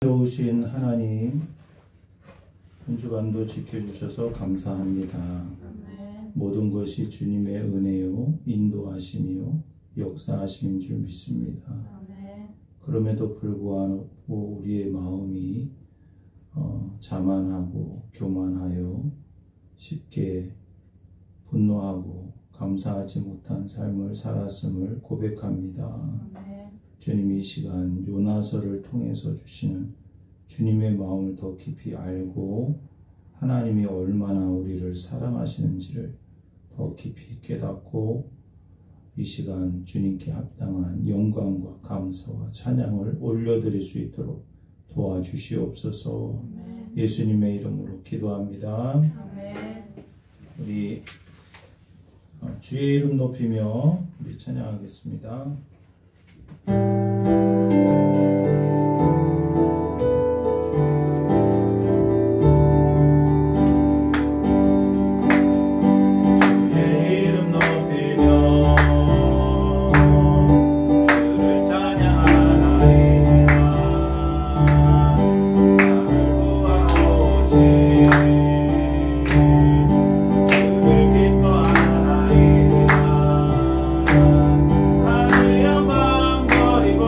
오신 하나님, 한 주간도 지켜주셔서 감사합니다. 모든 것이 주님의 은혜요, 인도하심이요, 역사하심인 줄 믿습니다. 그럼에도 불구하고 우리의 마음이 자만하고 교만하여 쉽게 분노하고 감사하지 못한 삶을 살았음을 고백합니다. 주님이 이 시간 요나서를 통해서 주시는 주님의 마음을 더 깊이 알고 하나님이 얼마나 우리를 사랑하시는지를 더 깊이 깨닫고 이 시간 주님께 합당한 영광과 감사와 찬양을 올려드릴 수 있도록 도와주시옵소서. 예수님의 이름으로 기도합니다. 우리 주의 이름 높이며 우리 찬양하겠습니다. 하늘 영광 버리고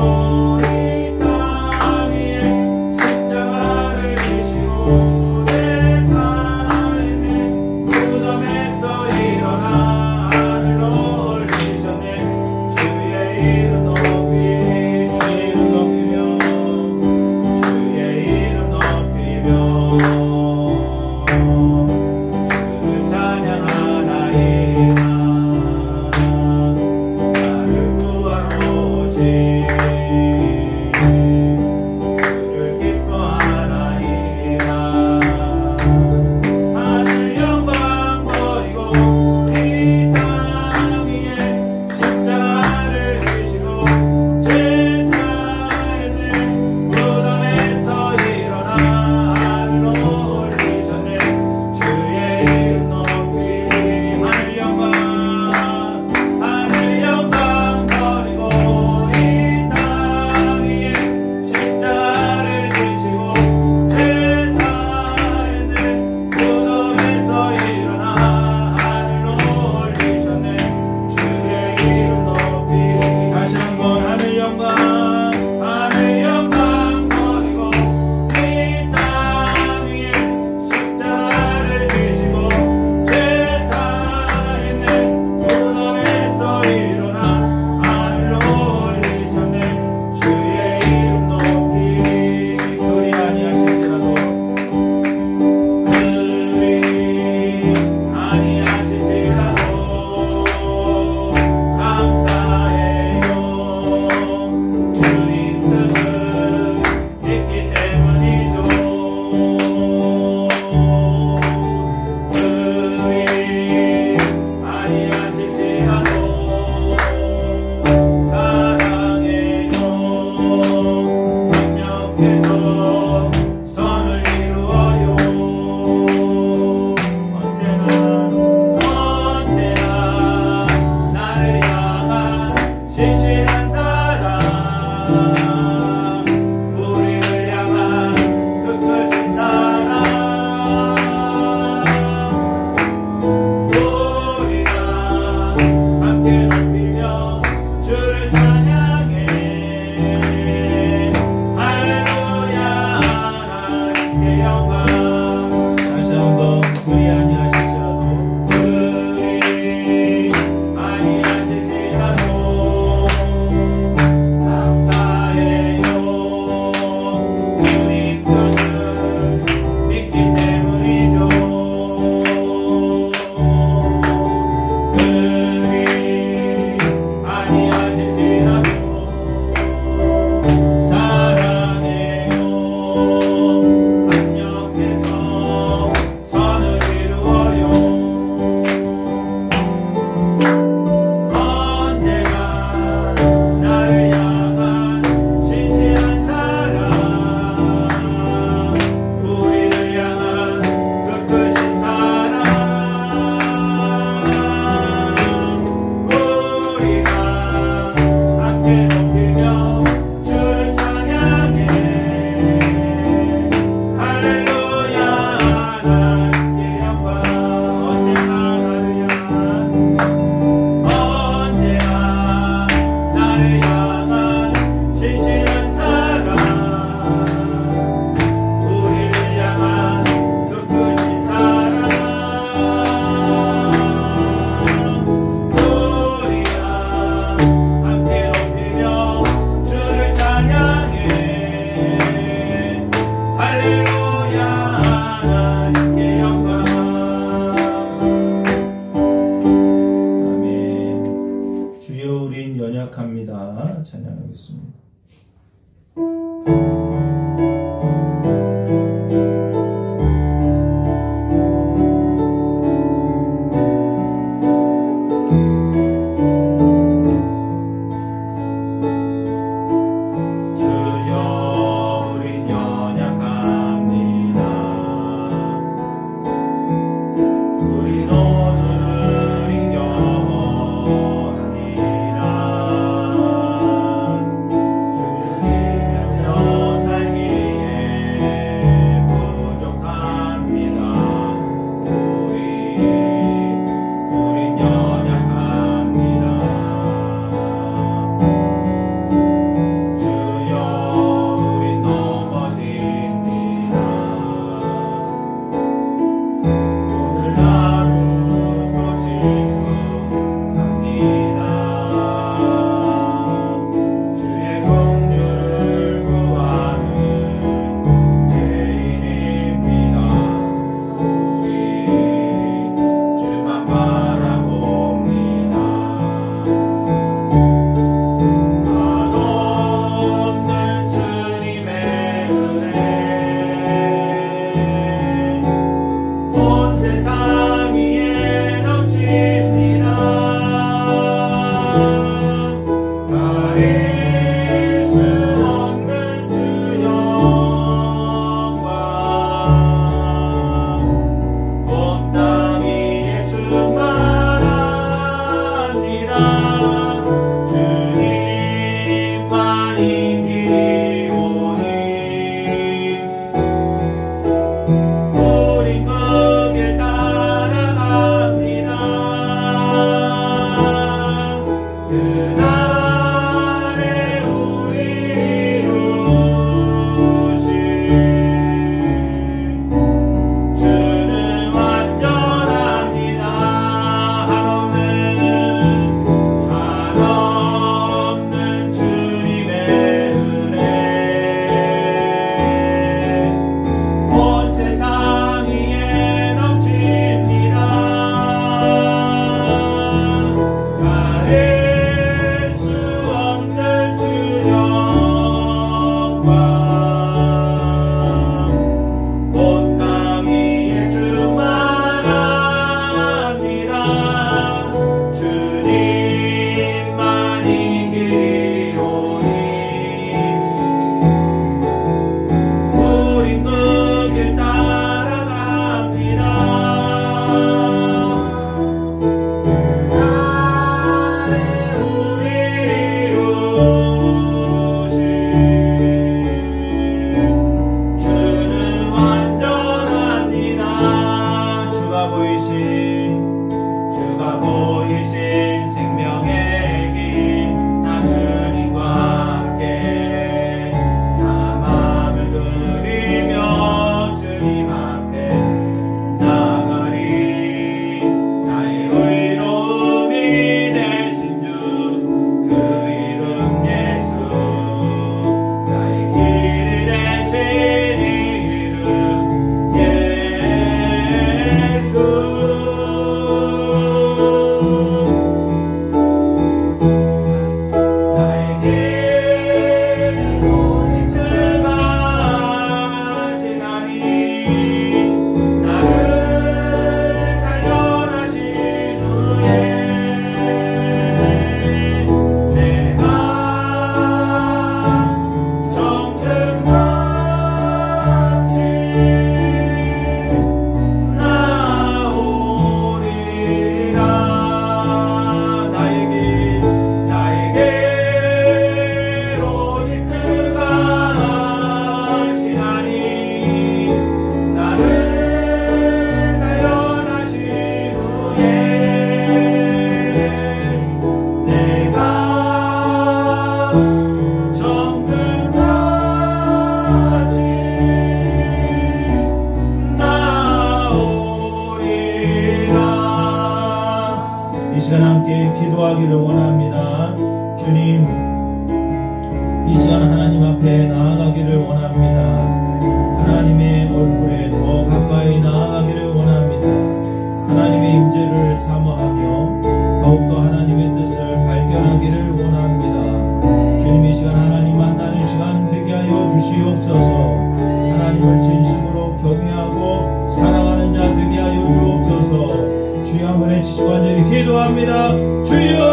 기도합니다. 주여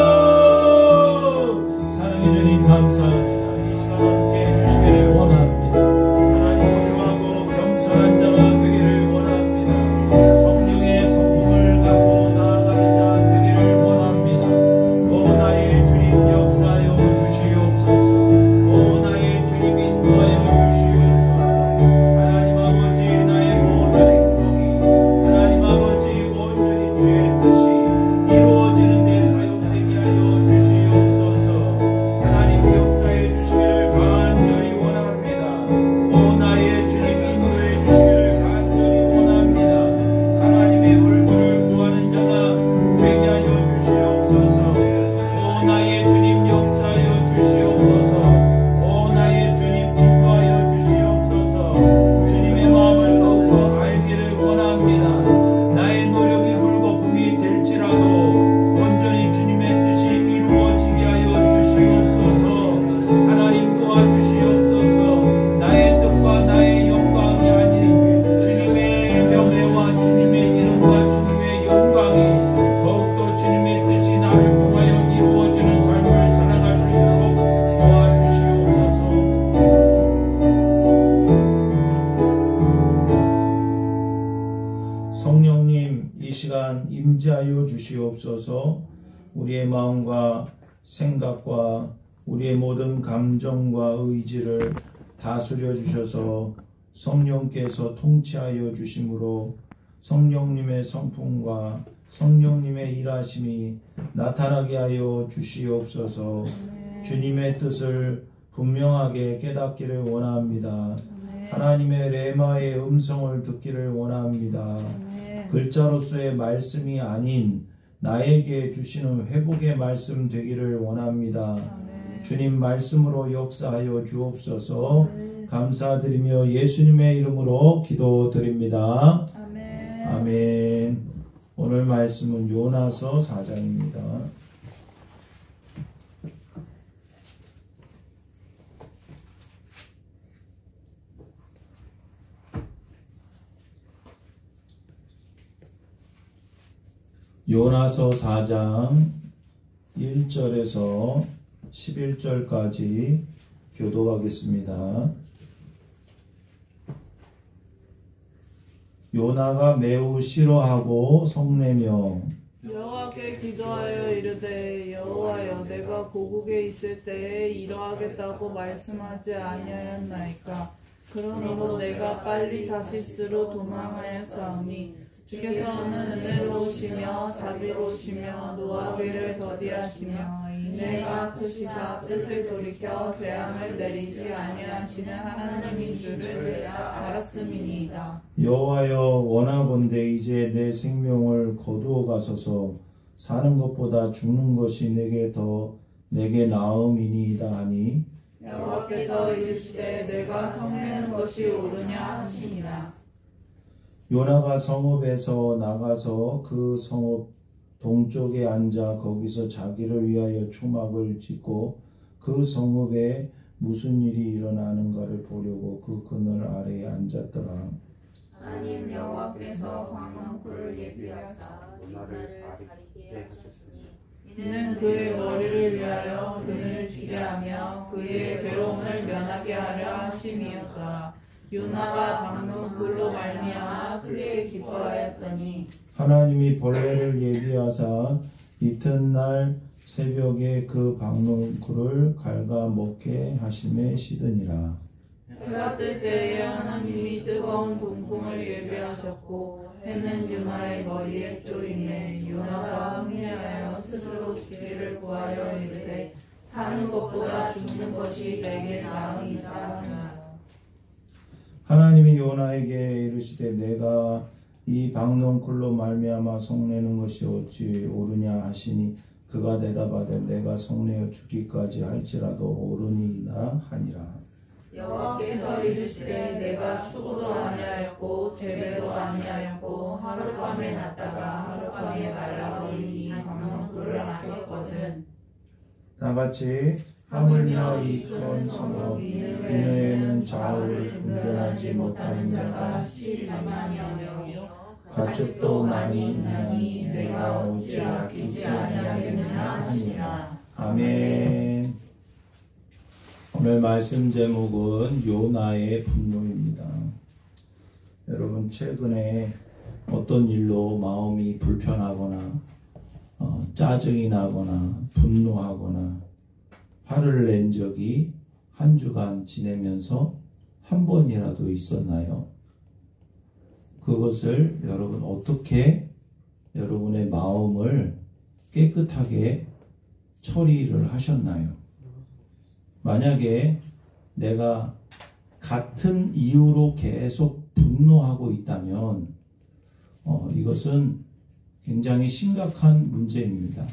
사랑해 주님 감사합니다. 이 시간 함께 해주시기를 원합니다. 하나님 온유하고 겸손한 자가 되기를 원합니다. 성령의 성품을 갖고 나아가는 자 되기를 원합니다. 오 나의 주님 역사하여 주시옵소서. 오 나의 주님 인도하여 주시옵소서. 하나님 아버지 나의 모든 행동이 하나님 아버지 온전히 주의 뜻이 이루어지는 데 사용되게 하여 주시옵소서. 하나님 역사해 주시기를 간절히 원합니다. 오 나의 주님 인도해 주시기를 간절히 원합니다. 하나님의 얼굴을 구하는 자가 되게 하여 주시옵소서. 오 나의 주님 역사하여 주시옵소서. 오 나의 주님 인도하여 주시옵소서. 주님의 마음을 더욱더 알기를 원합니다. 나의 노력이 물거품이 될지라도 온전히 주님의 뜻이 이루어지게 하여 주시옵소서. 하나님 도와주시옵소서. 나의 뜻과 나의 영광이 아닌 주님의 명예와 주님의 이름과 주님의 영광이 더욱더 주님의 뜻이 나를 통하여 이루어지는 삶을 살아갈 수 있도록 도와주시옵소서. 성령님 이 시간 임재하여 주시옵소서. 우리의 마음과 생각과 우리의 모든 감정과 의지를 다스려 주셔서 성령께서 통치하여 주심으로 성령님의 성품과 성령님의 일하심이 나타나게 하여 주시옵소서. 주님의 뜻을 분명하게 깨닫기를 원합니다. 하나님의 레마의 음성을 듣기를 원합니다. 글자로서의 말씀이 아닌 나에게 주시는 회복의 말씀 되기를 원합니다. 주님 말씀으로 역사하여 주옵소서. 감사드리며 예수님의 이름으로 기도드립니다. 아멘. 오늘 말씀은 요나서 4장입니다. 요나서 4장 1절에서 11절까지 교도하겠습니다. 요나가 매우 싫어하고 성내며 여호와께 기도하여 이르되 여호와여 내가 고국에 있을 때에 이러하겠다고 말씀하지 아니하였나이까. 그러므로 내가 빨리 다시스로 도망하였사오니 주께서는 은혜로우시며 자비로우시며 노하기를 더디하시며 이내가 크시사 뜻을 돌이켜 재앙을 내리지 아니하시는 하나님인 줄을 내가 알았음이니이다. 여호와여 원하건대 이제 내 생명을 거두어 가소서. 사는 것보다 죽는 것이 내게 나음이니이다 하니 여호와께서 이르시되 내가 성내는 것이 옳으냐 하시니라. 요나가 성읍에서 나가서 그 성읍 동쪽에 앉아 거기서 자기를 위하여 초막을 짓고 그 성읍에 무슨 일이 일어나는가를 보려고 그 그늘 아래에 앉았더라. 하나님 여호와께서 광명불을 예비하사 이날을 가리게 하셨으니 이는 그의 머리를 위하여 그를 지게 하며 그의 괴로움을 면하게 하려 하심이었더라. 요나가 방문불로 말미암아 크게 기뻐하였더니 하나님이 벌레를 예비하사 이튿날 새벽에 그 방울굴을 갉아먹게 하심에 시드니라. 해가 뜰 때에 하나님이 뜨거운 동풍을 예비하셨고 해는 요나의 머리에 쪼이매 요나가 흥미하여 스스로 죽기를 구하여 이르되 사는 것보다 죽는 것이 내게 나으니까 하니라. 하나님이 요나에게 이르시되 내가 이 방울굴로 말미암아 성내는 것이 어찌 옳으냐 하시니 그가 대답하되 내가 성내어 죽기까지 할지라도 옳으니이다 하니라. 여호와께서 이르시되 내가 수고도 아니하였고 재배도 아니하였고 하룻밤에 났다가 하룻밤에 말라버린 이 방울굴을 하겠거든. 다같이 하물며 이 큰 성읍 니느웨는 좌우를 분별하지 못하는 자가 12만여 명이요 가축도 많이 있나니 내가 어찌 아끼지 아니하겠느냐 하시니라. 아멘. 오늘 말씀 제목은 요나의 분노입니다. 여러분 최근에 어떤 일로 마음이 불편하거나 짜증이 나거나 분노하거나 화를 낸 적이 한 주간 지내면서 한 번이라도 있었나요? 그것을 여러분 어떻게 여러분의 마음을 깨끗하게 처리를 하셨나요? 만약에 내가 같은 이유로 계속 분노하고 있다면 이것은 굉장히 심각한 문제입니다.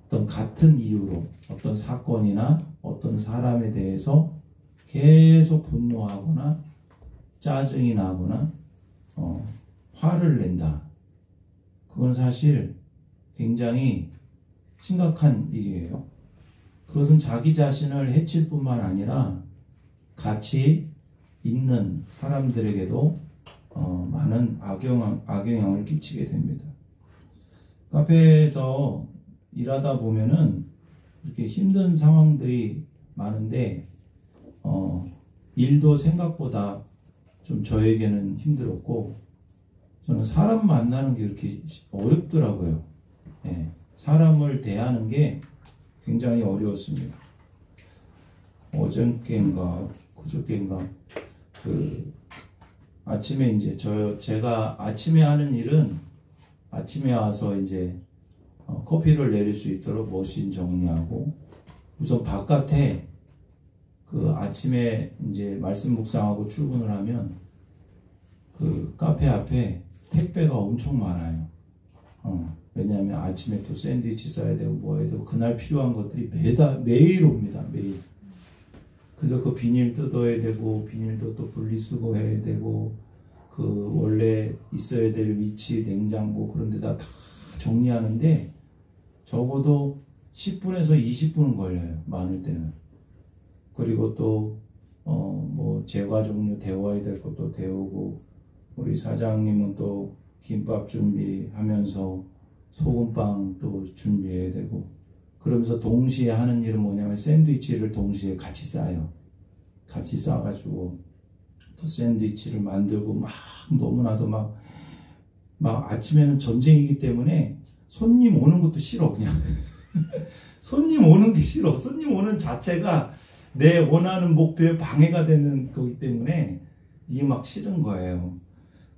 어떤 같은 이유로 어떤 사건이나 어떤 사람에 대해서 계속 분노하거나 짜증이 나거나 화를 낸다. 그건 사실 굉장히 심각한 일이에요. 그것은 자기 자신을 해칠 뿐만 아니라 같이 있는 사람들에게도 많은 악영향을 끼치게 됩니다. 카페에서 일하다 보면은 이렇게 힘든 상황들이 많은데 일도 생각보다 좀 저에게는 힘들었고 저는 사람 만나는 게 이렇게 어렵더라고요. 예, 사람을 대하는 게 굉장히 어려웠습니다. 어저께인가 그저께인가 아침에 이제 제가 아침에 하는 일은 아침에 와서 이제 커피를 내릴 수 있도록 머신 정리하고 우선 바깥에 아침에 이제 말씀 묵상하고 출근을 하면 카페 앞에 택배가 엄청 많아요. 왜냐하면 아침에 또 샌드위치 싸야 되고 뭐 해야 되고 그날 필요한 것들이 매일 옵니다. 매일. 그래서 그 비닐 뜯어야 되고 비닐도 또 분리수거 해야 되고 원래 있어야 될 위치 냉장고 그런 데다 다 정리하는데 적어도 10분에서 20분은 걸려요. 많을 때는. 그리고 또 뭐 제과 종류 데워야 될 것도 데우고 우리 사장님은 또 김밥 준비하면서 소금빵 또 준비해야 되고 그러면서 동시에 하는 일은 뭐냐면 샌드위치를 동시에 같이 싸요. 같이 싸가지고 또 샌드위치를 만들고 막 너무나도 막 아침에는 전쟁이기 때문에 손님 오는 것도 싫어 그냥 손님 오는 게 싫어. 손님 오는 자체가 내 원하는 목표에 방해가 되는 거기 때문에 이게 막 싫은 거예요.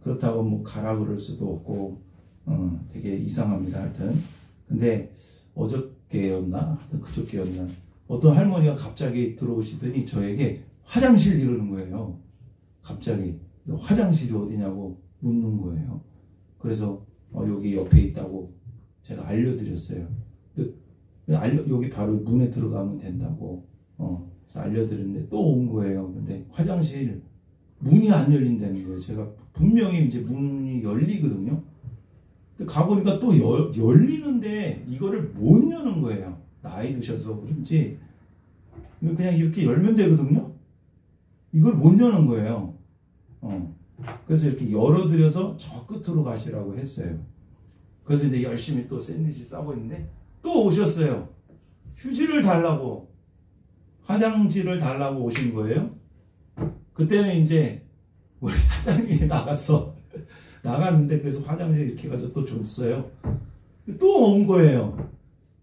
그렇다고 뭐 가라 그럴 수도 없고 되게 이상합니다. 하여튼 근데 어저께였나 하여튼 그저께였나 어떤 할머니가 갑자기 들어오시더니 저에게 화장실 이러는 거예요. 갑자기 화장실이 어디냐고 묻는 거예요. 그래서 여기 옆에 있다고 제가 알려드렸어요. 여기 바로 문에 들어가면 된다고 그래서 알려드렸는데 또 온 거예요. 근데 화장실 문이 안 열린다는 거예요. 제가 분명히 이제 문이 열리거든요. 근데 가보니까 또 열리는데 이거를 못 여는 거예요. 나이 드셔서 그런지 그냥 이렇게 열면 되거든요. 이걸 못 여는 거예요. 그래서 이렇게 열어드려서 저 끝으로 가시라고 했어요. 그래서 이제 열심히 또 샌드위치 싸고 있는데 또 오셨어요. 휴지를 달라고 화장지를 달라고 오신 거예요. 그때는 이제 우리 사장님이 나갔는데 그래서 화장지 이렇게 가서 또 줬어요. 또 온 거예요.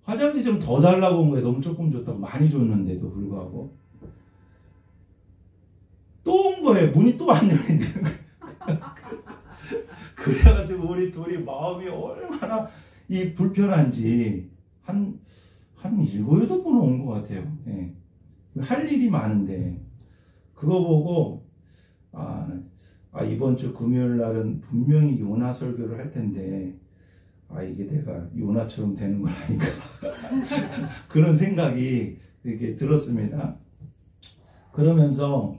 화장지 좀 더 달라고 온 거예요. 너무 조금 줬다고 많이 줬는데도 불구하고 또 온 거예요. 문이 또 안 열리는 거예요. 그래가지고 우리 둘이 마음이 얼마나 이 불편한지 한 7, 8번 온 것 같아요. 예. 할 일이 많은데 그거 보고 이번 주 금요일 날은 분명히 요나 설교를 할 텐데 이게 내가 요나처럼 되는 건 아닌가 그런 생각이 이렇게 들었습니다. 그러면서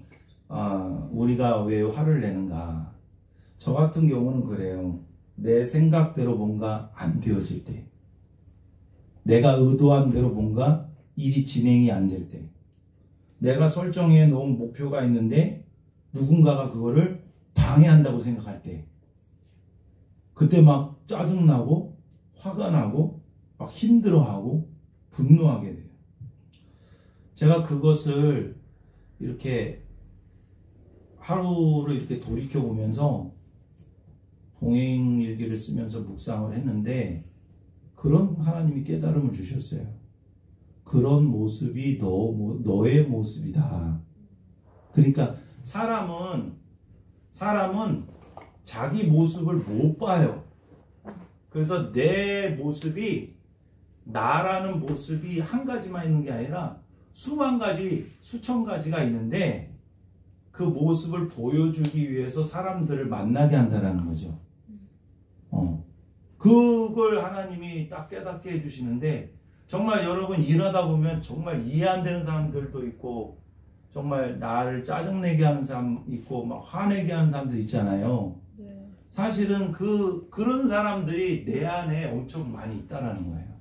우리가 왜 화를 내는가? 저 같은 경우는 그래요. 내 생각대로 뭔가 안 되어질 때, 내가 의도한 대로 뭔가 일이 진행이 안 될 때, 내가 설정해 놓은 목표가 있는데 누군가가 그거를 방해한다고 생각할 때, 그때 막 짜증나고 화가 나고 막 힘들어하고 분노하게 돼요. 제가 그것을 이렇게 하루를 이렇게 돌이켜보면서 동행일기를 쓰면서 묵상을 했는데 그런 하나님이 깨달음을 주셨어요. 그런 모습이 너의 모습이다. 그러니까 사람은 자기 모습을 못 봐요. 그래서 내 모습이 나라는 모습이 한 가지만 있는 게 아니라 수만 가지, 수천 가지가 있는데 그 모습을 보여주기 위해서 사람들을 만나게 한다는 거죠. 그걸 하나님이 딱 깨닫게 해주시는데 정말 여러분 일하다 보면 정말 이해 안 되는 사람들도 있고 정말 나를 짜증내게 하는 사람 있고 막 화내게 하는 사람들 있잖아요. 네. 사실은 그런 사람들이 내 안에 엄청 많이 있다라는 거예요.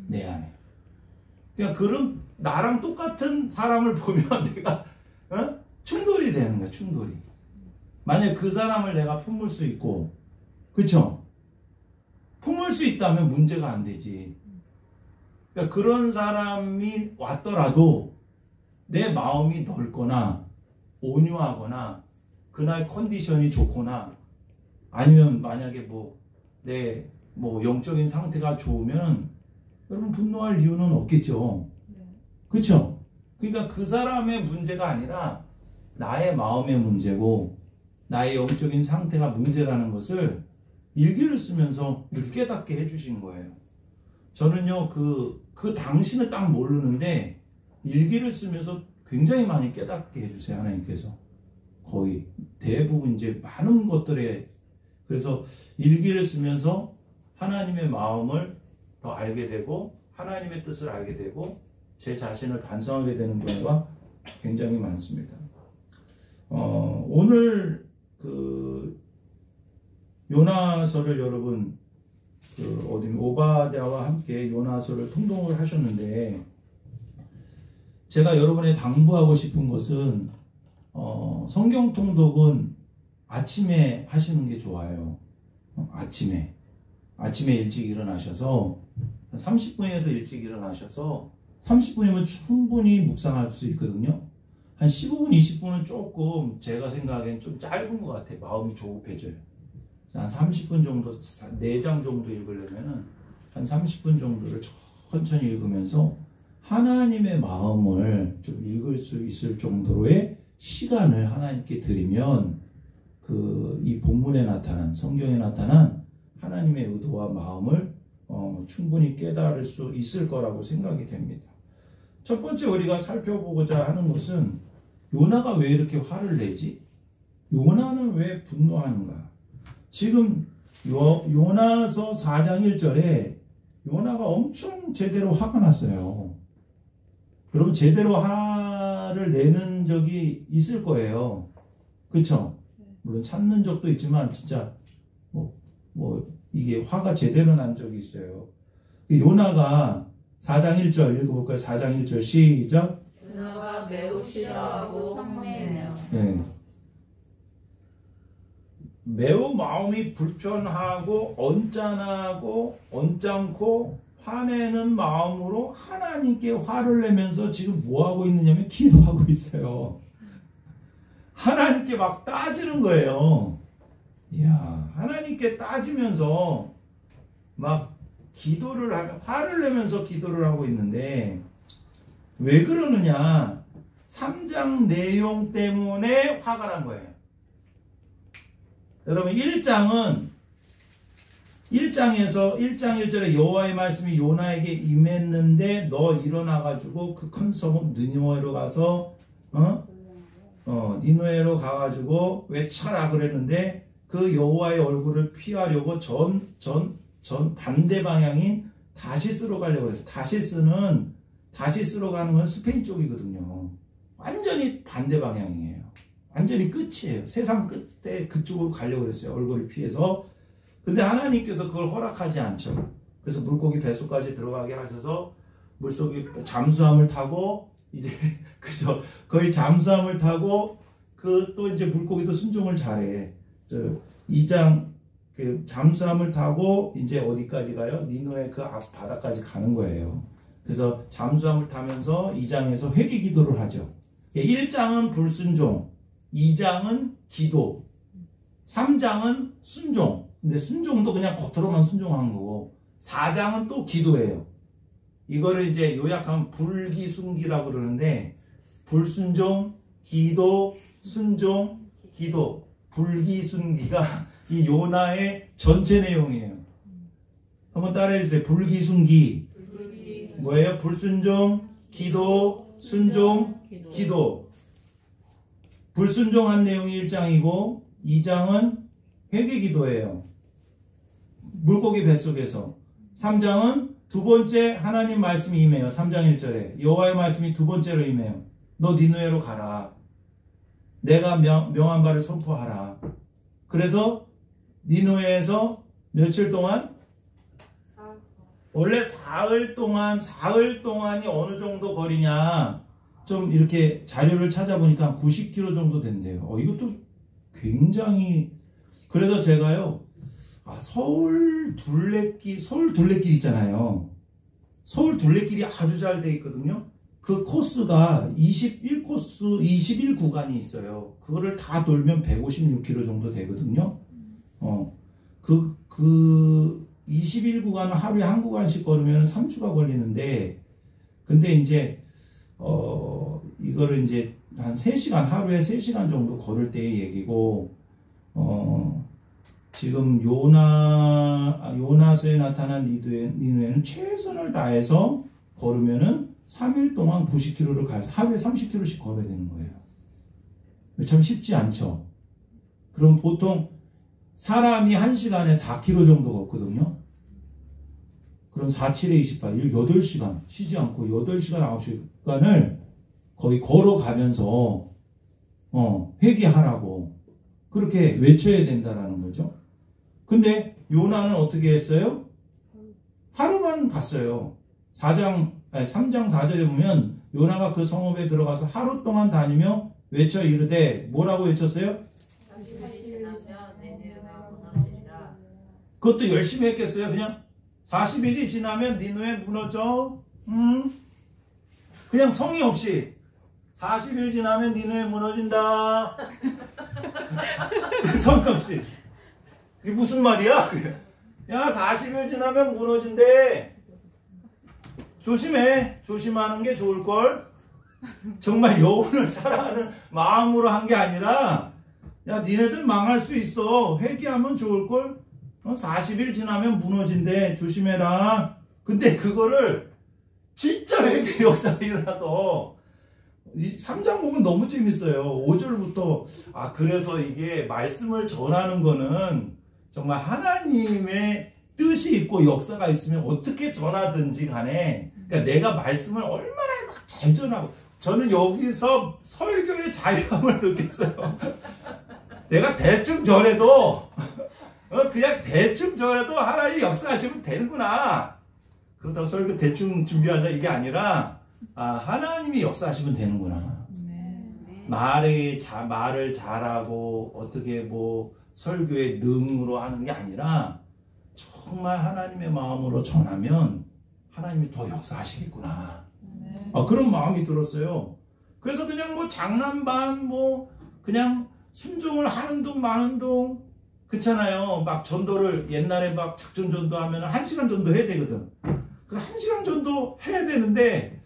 내 안에. 그러니까 그런 나랑 똑같은 사람을 보면 내가 충돌이 되는 거야. 충돌이. 만약에 그 사람을 내가 품을 수 있고 그쵸? 품을 수 있다면 문제가 안 되지. 그러니까 그런 사람이 왔더라도 내 마음이 넓거나 온유하거나 그날 컨디션이 좋거나 아니면 만약에 내 영적인 상태가 좋으면 여러분 분노할 이유는 없겠죠. 그렇죠? 그러니까 그 사람의 문제가 아니라 나의 마음의 문제고 나의 영적인 상태가 문제라는 것을 일기를 쓰면서 이렇게 깨닫게 해주신 거예요. 저는요 그 당신을 딱 모르는데 일기를 쓰면서 굉장히 많이 깨닫게 해주세요. 하나님께서 거의 대부분 이제 많은 것들에 그래서 일기를 쓰면서 하나님의 마음을 더 알게 되고 하나님의 뜻을 알게 되고 제 자신을 반성하게 되는 경우가 굉장히 많습니다. 오늘 요나서를 여러분 오바댜와 함께 요나서를 통독을 하셨는데 제가 여러분에 당부하고 싶은 것은 성경 통독은 아침에 하시는 게 좋아요. 아침에 일찍 일어나셔서 30분이라도 일찍 일어나셔서 30분이면 충분히 묵상할 수 있거든요. 한 15분, 20분은 조금 제가 생각엔 좀 짧은 것 같아요. 마음이 조급해져요. 한 30분 정도, 4장 정도 읽으려면 한 30분 정도를 천천히 읽으면서 하나님의 마음을 좀 읽을 수 있을 정도의 시간을 하나님께 드리면 이 본문에 나타난, 성경에 나타난 하나님의 의도와 마음을 충분히 깨달을 수 있을 거라고 생각이 됩니다. 첫 번째 우리가 살펴보고자 하는 것은 요나가 왜 이렇게 화를 내지? 요나는 왜 분노하는가? 지금 요나서 4장 1절에 요나가 엄청 제대로 화가 났어요. 여러분 제대로 화를 내는 적이 있을 거예요. 그쵸? 물론 참는 적도 있지만 진짜 이게 화가 제대로 난 적이 있어요. 요나가 4장 1절 읽어볼까요? 4장 1절 시작. 요나가 매우 싫어하고 성내네요. 네. 매우 마음이 불편하고 언짢고 화내는 마음으로 하나님께 화를 내면서 지금 뭐하고 있느냐면 기도하고 있어요. 하나님께 막 따지는 거예요. 이야, 하나님께 따지면서 막 기도를 하면 화를 내면서 기도를 하고 있는데 왜 그러느냐? 3장 내용 때문에 화가 난 거예요. 여러분 1장에서 1장 1절에 여호와의 말씀이 요나에게 임했는데 너 일어나가지고 그 큰 성읍 느니웨로 가서 니느웨로 가가지고 외쳐라 그랬는데 그 여호와의 얼굴을 피하려고 전 반대 방향인 다시스로 가려고 했어요. 다시스로 가는 건 스페인 쪽이거든요. 완전히 반대 방향이에요. 완전히 끝이에요. 세상 끝에 그쪽으로 가려고 했어요. 얼굴을 피해서. 근데 하나님께서 그걸 허락하지 않죠. 그래서 물고기 뱃속까지 들어가게 하셔서 물속에 잠수함을 타고 이제 그죠? 거의 잠수함을 타고 또 이제 물고기도 순종을 잘해. 2장 그 잠수함을 타고 이제 어디까지 가요? 니누의 그 앞 바다까지 가는 거예요. 그래서 잠수함을 타면서 2장에서 회개 기도를 하죠. 1장은 불순종, 2장은 기도, 3장은 순종. 근데 순종도 그냥 겉으로만 순종한 거고 4장은 또 기도예요. 이거를 이제 요약하면 불기순기라고 그러는데 불순종, 기도, 순종, 기도, 불기순기가 이 요나의 전체 내용이에요. 한번 따라해 주세요. 불기순기 뭐예요? 불순종, 기도, 순종, 기도. 불순종한 내용이 1장이고 2장은 회개기도예요. 물고기 뱃속에서. 3장은 두 번째 하나님 말씀이 임해요. 3장 1절에 여호와의 말씀이 두 번째로 임해요. 너 니느웨로 가라. 내가 명한 바를 선포하라. 그래서 니느웨에서 며칠 동안? 원래 사흘 동안이 어느 정도 거리냐? 좀 이렇게 자료를 찾아보니까 90km 정도 된대요. 이것도 굉장히. 그래서 제가요, 서울 둘레길 있잖아요. 서울 둘레길이 아주 잘 돼 있거든요. 그 코스가 21구간이 있어요. 그거를 다 돌면 156km 정도 되거든요. 그 21구간을 하루에 한 구간씩 걸으면 3주가 걸리는데, 근데 이제, 이거를 이제 한 3시간, 하루에 3시간 정도 걸을 때의 얘기고, 지금 요나서에 나타난 니느웨는 최선을 다해서 걸으면은 3일 동안 90km를 가서 하루에 30km씩 걸어야 되는 거예요. 참 쉽지 않죠. 그럼 보통 사람이 1시간에 4km 정도 걷거든요. 그럼 4, 7에 28, 8시간 쉬지 않고 8시간, 9시간을 거의 걸어가면서 회개하라고 그렇게 외쳐야 된다라는 거죠. 근데 요나는 어떻게 했어요? 하루만 갔어요. 3장 4절에 보면 요나가 그 성읍에 들어가서 하루 동안 다니며 외쳐 이르되 뭐라고 외쳤어요? 그것도 열심히 했겠어요? 그냥 40일이 지나면 니느웨 무너져? 그냥 성의 없이 40일 지나면 니느웨 무너진다. 성의 없이. 이게 무슨 말이야? 야, 40일 지나면 무너진대. 조심해. 조심하는 게 좋을걸. 정말 여호와를 사랑하는 마음으로 한 게 아니라, 야, 니네들 망할 수 있어. 회개하면 좋을걸. 40일 지나면 무너진대. 조심해라. 근데 그거를 진짜 회개 역사가 일어나서 이 3장 보면 너무 재밌어요. 5절부터. 그래서 이게 말씀을 전하는 거는 정말 하나님의 뜻이 있고 역사가 있으면 어떻게 전하든지 간에, 그러니까 내가 말씀을 얼마나 잘 전하고, 저는 여기서 설교의 자유함을 느꼈어요. 내가 대충 전해도 그냥 대충 전해도 하나님이 역사하시면 되는구나. 그렇다고 설교 대충 준비하자 이게 아니라 하나님이 역사하시면 되는구나. 말을 잘하고 어떻게 뭐 설교의 능으로 하는 게 아니라 정말 하나님의 마음으로 전하면 하나님이 더 역사하시겠구나. 그런 마음이 들었어요. 그래서 그냥 뭐 장난 반 뭐 그냥 순종을 하는 둥 마는 둥 그렇잖아요. 막 전도를 옛날에 막 작전 전도하면 1시간 전도 해야 되거든. 그 1시간 전도 해야 되는데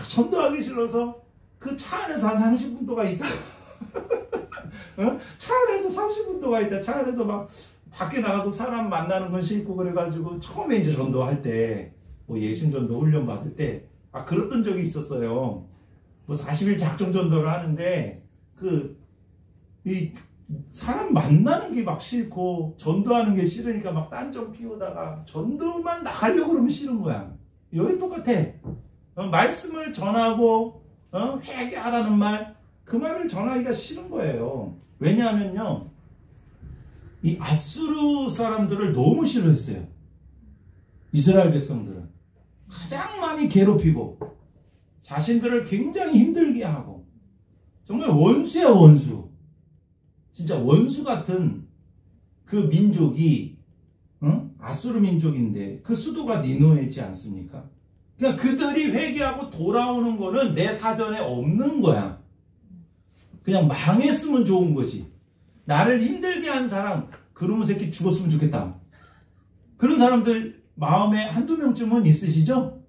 전도하기 싫어서 그 차 안에서 한 30분도가 있다. 차 안에서 30분도가 있다. 차 안에서 막 밖에 나가서 사람 만나는 건 싫고 그래가지고 처음에 이제 전도할 때 뭐 예심전도 훈련 받을 때 그랬던 적이 있었어요. 뭐 40일 작정 전도를 하는데 이 사람 만나는 게 막 싫고 전도하는 게 싫으니까 막 딴점 피우다가 전도만 나가려고 그러면 싫은 거야. 여기 똑같아. 말씀을 전하고 회개하라는 말, 그 말을 전하기가 싫은 거예요. 왜냐하면요, 이 아수르 사람들을 너무 싫어했어요. 이스라엘 백성들은 가장 많이 괴롭히고 자신들을 굉장히 힘들게 하고 정말 원수야 원수. 진짜 원수 같은 그 민족이 아수르 민족인데 그 수도가 니누에지 않습니까? 그러니까 그들이 회개하고 돌아오는 거는 내 사전에 없는 거야. 그냥 망했으면 좋은 거지. 나를 힘들게 한 사람, 그놈의 새끼 죽었으면 좋겠다. 그런 사람들 마음에 한두 명쯤은 있으시죠?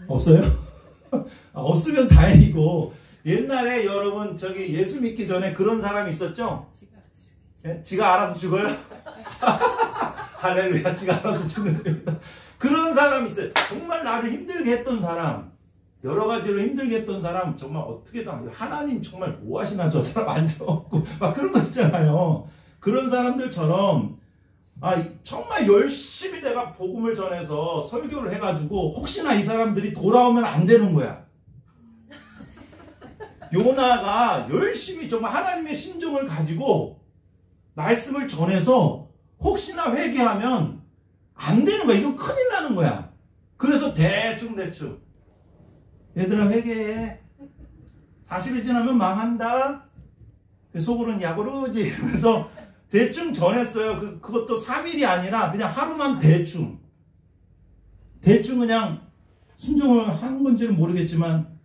없어요? 없으면 다행이고, 옛날에 여러분 저기 예수 믿기 전에 그런 사람이 있었죠? 지가 알아서 죽어요? 할렐루야, 지가 알아서 죽는 겁니다. 그런 사람이 있어요. 정말 나를 힘들게 했던 사람, 여러 가지로 힘들게 했던 사람, 정말 어떻게든 하나님 정말 뭐 하시나 저 사람 앉아없고 막 그런 거 있잖아요. 그런 사람들처럼 정말 열심히 내가 복음을 전해서 설교를 해가지고 혹시나 이 사람들이 돌아오면 안 되는 거야. 요나가 열심히 정말 하나님의 심정을 가지고 말씀을 전해서 혹시나 회개하면 안 되는 거야. 이건 큰일 나는 거야. 그래서 대충 얘들아 회개해. 40일 지나면 망한다. 속으로는 야구르지. 그래서 대충 전했어요. 그것도 3일이 아니라 그냥 하루만 대충 그냥 순종을 한 건지는 모르겠지만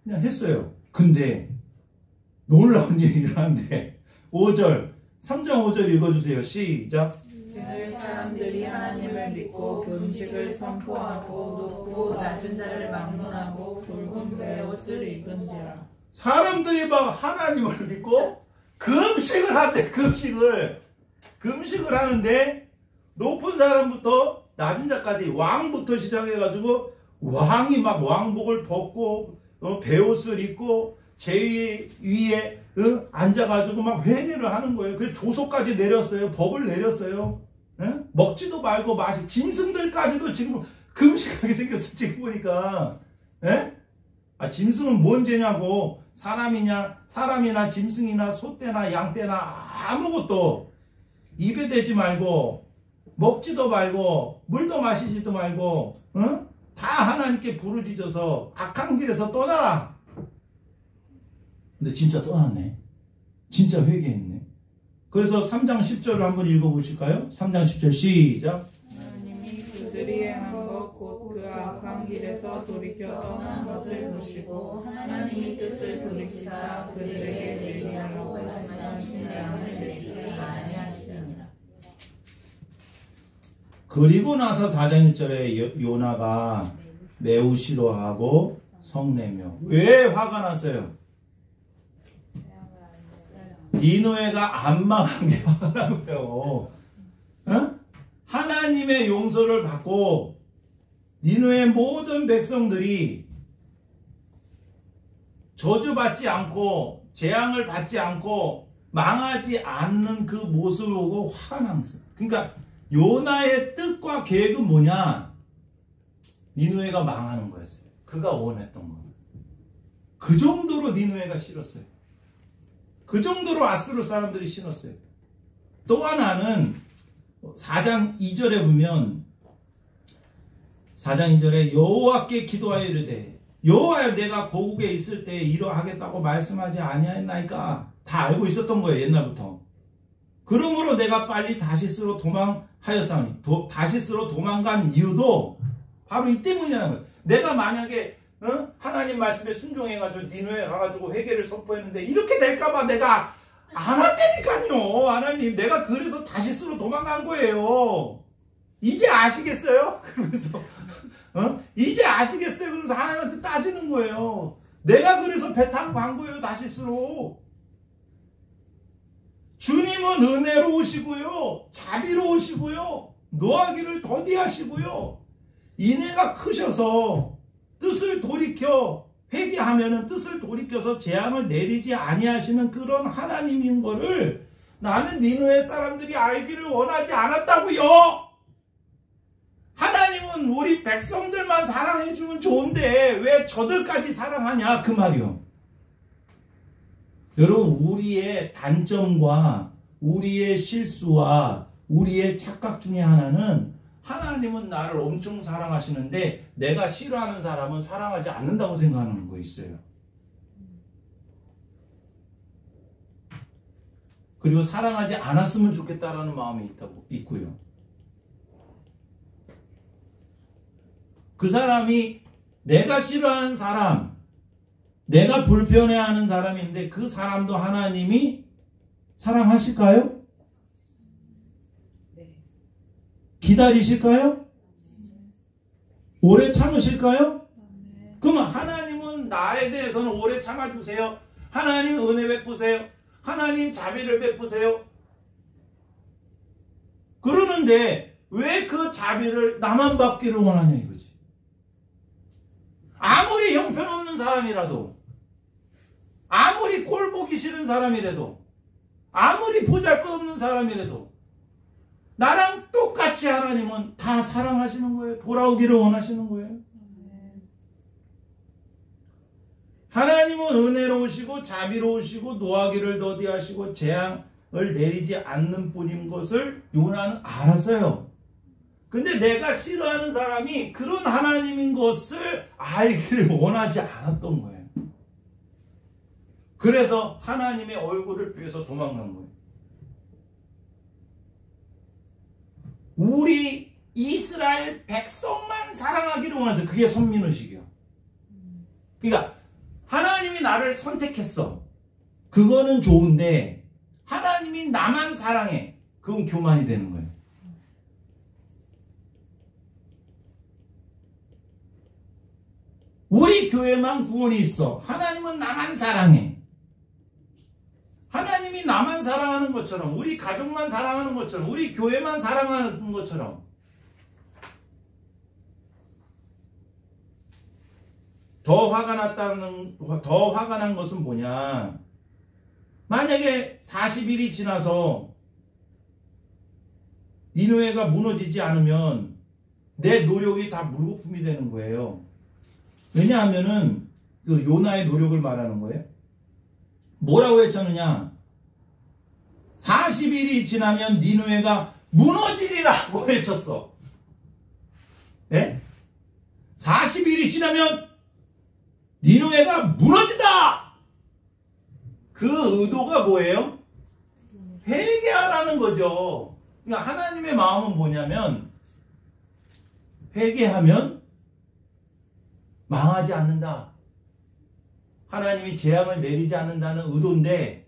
그냥 했어요. 근데 놀라운 일이 일어났는데 5절 3장 5절 읽어주세요. 시작. 그들 사람들이 하나님을 믿고 금식을 선포하고 높고 낮은 자를 막론하고 붉은 베옷을 입은지라. 사람들이 막 하나님을 믿고 금식을 한대. 금식을 하는데 높은 사람부터 낮은 자까지 왕부터 시작해가지고 왕이 막 왕복을 벗고 베옷을 입고 제 위에 앉아가지고 막 회개를 하는 거예요. 그래서 조소까지 내렸어요. 법을 내렸어요. 먹지도 말고 짐승들까지도 지금 금식하게 생겼어. 지금 보니까. 짐승은 뭔 죄냐고. 사람이나 짐승이나 소떼나 양떼나 아무것도 입에 대지 말고 먹지도 말고 물도 마시지도 말고 다 하나님께 부르짖어서 악한 길에서 떠나라. 근데 진짜 떠났네. 진짜 회개했네. 그래서 3장 10절을 한번 읽어보실까요? 3장 10절 시작. 하나님이 그들이 행한 것 곧 그 악한 길에서 돌이켜 떠난 것을 보시고 하나님이 뜻을 돌이키사 그들에게 내리라고 말씀하신 재앙을 내리지 아니하시니라. 그리고 나서 4장 1절에 요나가 매우 싫어하고 성내며. 왜 화가 났어요? 니느웨가 안 망한 게 화가 난 거예요. 하나님의 용서를 받고 니느웨 모든 백성들이 저주받지 않고 재앙을 받지 않고 망하지 않는 그 모습을 보고 화가 난 거예요. 그러니까 요나의 뜻과 계획은 뭐냐? 니느웨가 망하는 거였어요. 그가 원했던 거. 그 정도로 니느웨가 싫었어요. 그 정도로 아수르 사람들이 싫었어요. 또 하나는 4장 2절에 보면 4장 2절에 여호와께 기도하여 이르되 여호와여 내가 고국에 있을 때 이러하겠다고 말씀하지 아니하였나이까. 다 알고 있었던 거예요. 옛날부터. 그러므로 내가 빨리 다시스로 도망하였사오니 다시스로 도망간 이유도 바로 이 때문이라는 거예요. 내가 만약에 하나님 말씀에 순종해가지고 니느웨 가가지고 회개를 선포했는데 이렇게 될까봐 내가 안 왔다니까요. 하나님 내가 그래서 다시스로 도망간 거예요. 이제 아시겠어요? 그러면서 이제 아시겠어요? 그러면서 하나님한테 따지는 거예요. 내가 그래서 배 타고 간 거예요. 다시스로. 주님은 은혜로우시고요. 자비로우시고요. 노하기를 더디하시고요. 인애가 크셔서 뜻을 돌이켜 회개하면은 뜻을 돌이켜서 재앙을 내리지 아니하시는 그런 하나님인 거를 나는 니느웨 사람들이 알기를 원하지 않았다고요. 하나님은 우리 백성들만 사랑해주면 좋은데 왜 저들까지 사랑하냐 그 말이요. 여러분 우리의 단점과 우리의 실수와 우리의 착각 중에 하나는 하나님은 나를 엄청 사랑하시는데 내가 싫어하는 사람은 사랑하지 않는다고 생각하는 거 있어요. 그리고 사랑하지 않았으면 좋겠다라는 마음이 있고요. 그 사람이 내가 싫어하는 사람, 내가 불편해하는 사람인데 그 사람도 하나님이 사랑하실까요? 네. 기다리실까요? 오래 참으실까요? 네. 그러면 하나님은 나에 대해서는 오래 참아주세요. 하나님 은혜 베푸세요. 하나님 자비를 베푸세요. 그러는데 왜 그 자비를 나만 받기를 원하냐 이거지. 아무리 형편없는 사람이라도, 아무리 꼴 보기 싫은 사람이라도, 아무리 보잘것없는 사람이라도 나랑 똑같이 하나님은 다 사랑하시는 거예요. 돌아오기를 원하시는 거예요. 하나님은 은혜로우시고 자비로우시고 노하기를 더디하시고 재앙을 내리지 않는 분인 것을 요나는 알았어요. 근데 내가 싫어하는 사람이 그런 하나님인 것을 알기를 원하지 않았던 거예요. 그래서 하나님의 얼굴을 피해서 도망간 거예요. 우리 이스라엘 백성만 사랑하기를 원해서 그게 선민의식이에요. 그러니까 하나님이 나를 선택했어. 그거는 좋은데 하나님이 나만 사랑해. 그건 교만이 되는 거예요. 우리 교회만 구원이 있어. 하나님은 나만 사랑해. 하나님이 나만 사랑하는 것처럼, 우리 가족만 사랑하는 것처럼, 우리 교회만 사랑하는 것처럼 더 화가 난 것은 뭐냐? 만약에 40일이 지나서 니느웨가 무너지지 않으면 내 노력이 다 물거품이 되는 거예요. 왜냐하면은 그 요나의 노력을 말하는 거예요. 뭐라고 외쳤느냐? 40일이 지나면 니느웨가 무너지리라고 외쳤어. 예? 40일이 지나면 니느웨가 무너진다! 그 의도가 뭐예요? 회개하라는 거죠. 그러니까 하나님의 마음은 뭐냐면 회개하면 망하지 않는다. 하나님이 재앙을 내리지 않는다는 의도인데,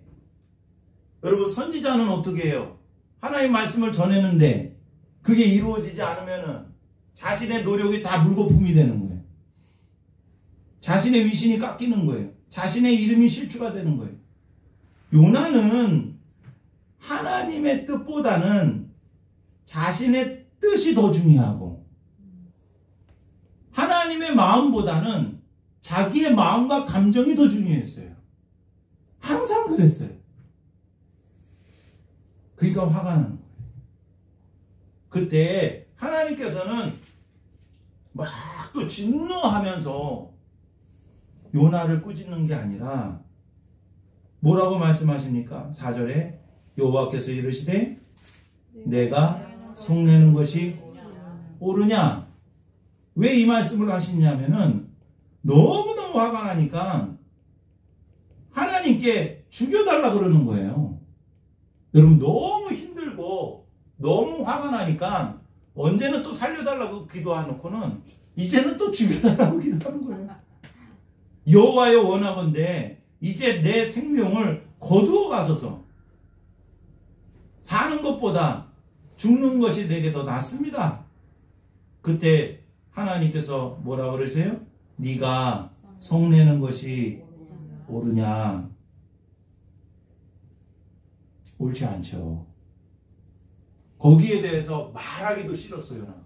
여러분 선지자는 어떻게 해요? 하나님 말씀을 전했는데 그게 이루어지지 않으면은 자신의 노력이 다 물거품이 되는 거예요. 자신의 위신이 깎이는 거예요. 자신의 이름이 실추가 되는 거예요. 요나는 하나님의 뜻보다는 자신의 뜻이 더 중요하고 하나님의 마음보다는 자기의 마음과 감정이 더 중요했어요. 항상 그랬어요. 그러니까 화가 나는 거예요. 그때 하나님께서는 막 또 진노하면서 요나를 꾸짖는 게 아니라 뭐라고 말씀하십니까? 4절에 여호와께서 이르시되 내가 속내는 것이 옳으냐? 왜 이 말씀을 하시냐면은 너무너무 화가 나니까 하나님께 죽여달라 그러는 거예요. 여러분 너무 힘들고 너무 화가 나니까 언제는 또 살려달라고 기도해놓고는 이제는 또 죽여달라고 기도하는 거예요. 여호와여 원하건대 이제 내 생명을 거두어 가소서. 사는 것보다 죽는 것이 내게 더 낫습니다. 그때 하나님께서 뭐라 그러세요? 네가 성내는 것이 옳으냐? 옳지 않죠. 거기에 대해서 말하기도 싫었어요. 요나가.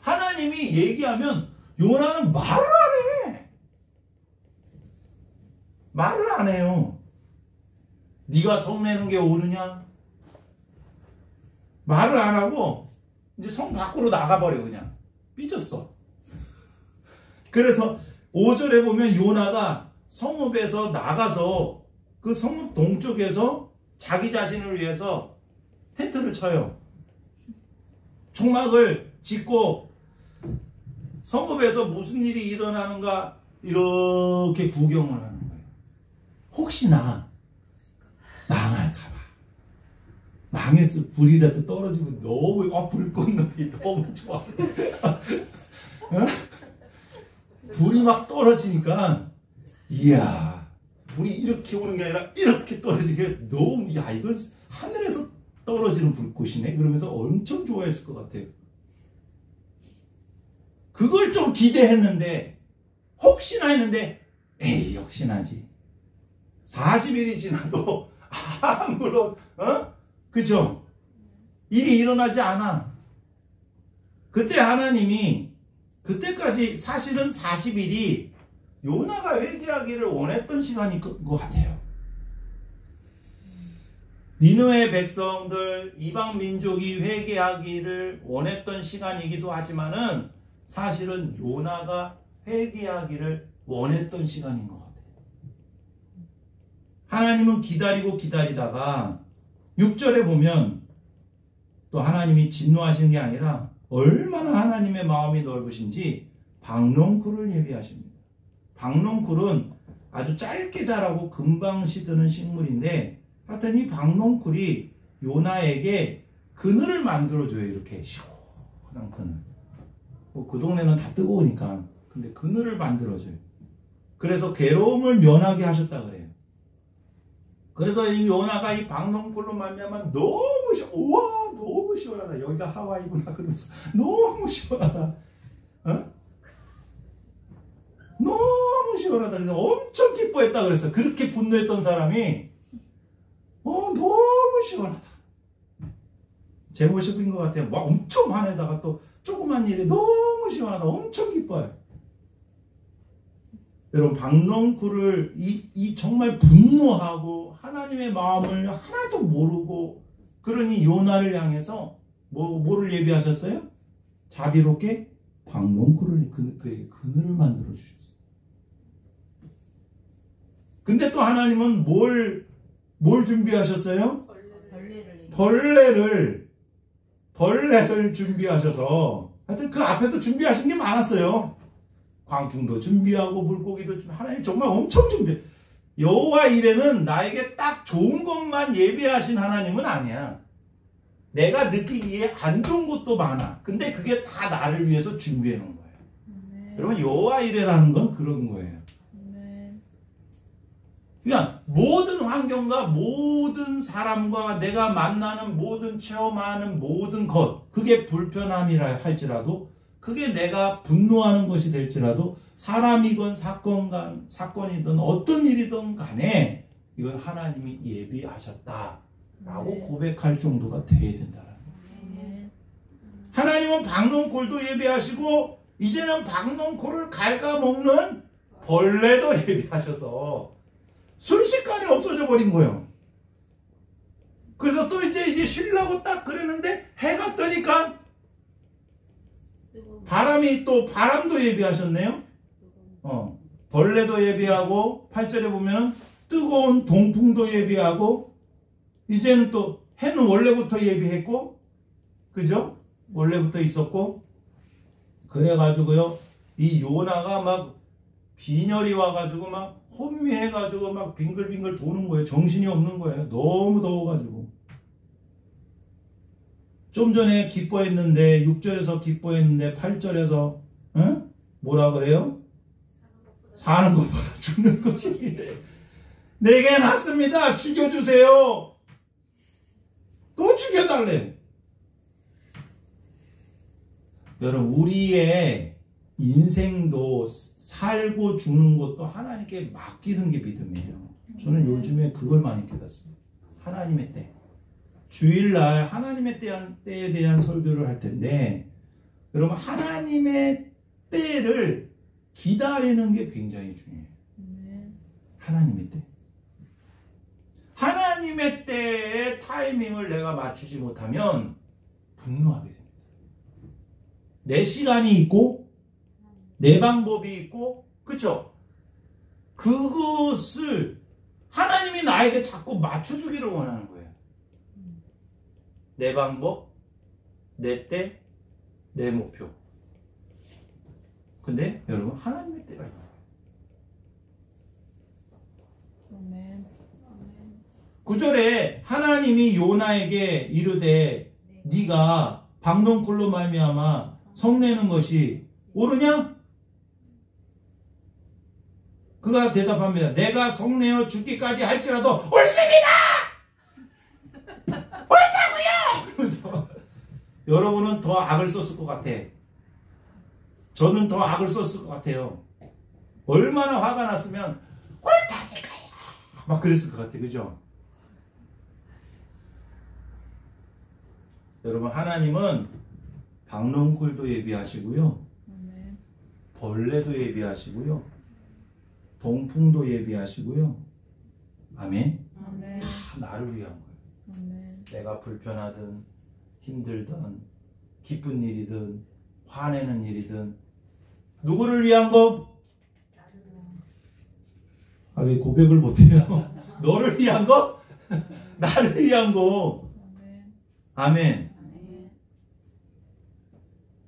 하나님이 얘기하면 요나는 말을 안 해. 말을 안 해요. 네가 성내는 게 옳으냐? 말을 안 하고 이제 성 밖으로 나가버려. 그냥 삐졌어. 그래서 5절에 보면 요나가 성읍에서 나가서 그 성읍 동쪽에서 자기 자신을 위해서 텐트를 쳐요. 총막을 짓고 성읍에서 무슨 일이 일어나는가 이렇게 구경을 하는 거예요. 혹시나 망할까봐. 방에서 불이라도 떨어지면 너무 불꽃놀이 너무 좋아. 어? 불이 막 떨어지니까 이야 불이 이렇게 오는 게 아니라 이렇게 떨어지게 너무 야 이건 하늘에서 떨어지는 불꽃이네 그러면서 엄청 좋아했을 것 같아요. 그걸 좀 기대했는데 혹시나 했는데 에이 역시나지 40일이 지나도 아무런 그쵸? 일이 일어나지 않아. 그때 하나님이 그때까지 사실은 40일이 요나가 회개하기를 원했던 시간인 것 같아요. 니느웨 백성들 이방 민족이 회개하기를 원했던 시간이기도 하지만은 사실은 요나가 회개하기를 원했던 시간인 것 같아요. 하나님은 기다리고 기다리다가 6절에 보면 또 하나님이 진노하시는 게 아니라 얼마나 하나님의 마음이 넓으신지 박농쿨을 예비하십니다. 박농쿨은 아주 짧게 자라고 금방 시드는 식물인데 하여튼 이 박농쿨이 요나에게 그늘을 만들어줘요. 이렇게 시원한 그늘. 그 동네는 다 뜨거우니까 근데 그늘을 만들어줘요. 그래서 괴로움을 면하게 하셨다 그래요. 그래서 이 요나가 이 박농쿨로 말미암아 너무 우와 너무 시원하다. 여기가 하와이구나 그러면서 너무 시원하다. 너무 시원하다. 그래서 엄청 기뻐했다 그랬어요. 그렇게 분노했던 사람이 너무 시원하다. 제 모습인 것 같아요. 막 엄청 화내다가 또 조그만 일에 너무 시원하다. 엄청 기뻐요. 여러분 박농쿨을 이 정말 분노하고 하나님의 마음을 하나도 모르고 그러니 요나를 향해서 뭐를 예비하셨어요? 자비롭게 박농쿨을 그에게 그늘을 만들어 주셨어요. 근데 또 하나님은 뭘 준비하셨어요? 벌레를 준비하셔서 하여튼 그 앞에도 준비하신 게 많았어요. 광풍도 준비하고 물고기도 하나님 정말 엄청 여호와 이레는 나에게 딱 좋은 것만 예비하신 하나님은 아니야. 내가 느끼기에 안 좋은 것도 많아. 근데 그게 다 나를 위해서 준비해 놓은 거예요. 여러분 여호와 이레라는 건 그런 거예요. 그러니까 모든 환경과 모든 사람과 내가 만나는 모든 체험하는 모든 것 그게 불편함이라 할지라도 그게 내가 분노하는 것이 될지라도 사람이건 사건이든 어떤 일이든 간에 이건 하나님이 예비하셨다라고 고백할 정도가 돼야 된다는 거예요. 하나님은 박농쿨도 예비하시고 이제는 박농쿨을 갉아먹는 벌레도 예비하셔서 순식간에 없어져 버린 거예요. 그래서 또 이제 쉬려고 딱 그랬는데 해가 뜨니까 바람도 예비하셨네요. 벌레도 예비하고 8절에 보면 뜨거운 동풍도 예비하고 이제는 또 해는 원래부터 예비했고 그죠? 원래부터 있었고 그래가지고요 이 요나가 막 빈혈이 와가지고 막 혼미해가지고 막 빙글빙글 도는 거예요. 정신이 없는 거예요. 너무 더워가지고. 좀 전에 기뻐했는데 6절에서 기뻐했는데 8절에서 뭐라 그래요? 사는 것보다 죽는 것이 내게 낫습니다. 죽여주세요. 또 죽여달래. 여러분 우리의 인생도 살고 죽는 것도 하나님께 맡기는 게 믿음이에요. 저는 요즘에 그걸 많이 깨닫습니다. 하나님의 때. 주일날 하나님의 때에 대한 설교를 할 텐데 여러분 하나님의 때를 기다리는 게 굉장히 중요해요. 하나님의 때. 하나님의 때의 타이밍을 내가 맞추지 못하면 분노하게 됩니다. 내 시간이 있고 내 방법이 있고 그쵸? 그것을 하나님이 나에게 자꾸 맞춰주기를 원하는 거예요. 내 방법, 내 때, 내 목표. 근데 여러분 하나님의 때가 있어요. 9절에 하나님이 요나에게 이르되 네가 박농쿨로 말미암아 성내는 것이 옳으냐? 그가 대답합니다. 내가 성내어 죽기까지 할지라도 옳습니다. 옳다고요. 그래서 여러분은 더 악을 썼을 것 같아. 저는 더 악을 썼을 것 같아요. 얼마나 화가 났으면 옳다니까요 막 그랬을 것 같아. 그죠? 여러분, 하나님은 박농쿨도 예비하시고요, 벌레도 예비하시고요, 동풍도 예비하시고요. 아멘? 다 나를 위한 거예요. 내가 불편하든 힘들든 기쁜 일이든 화내는 일이든 누구를 위한 거? 아, 왜 고백을 못해요? 너를 위한 거? 나를 위한 거. 아멘.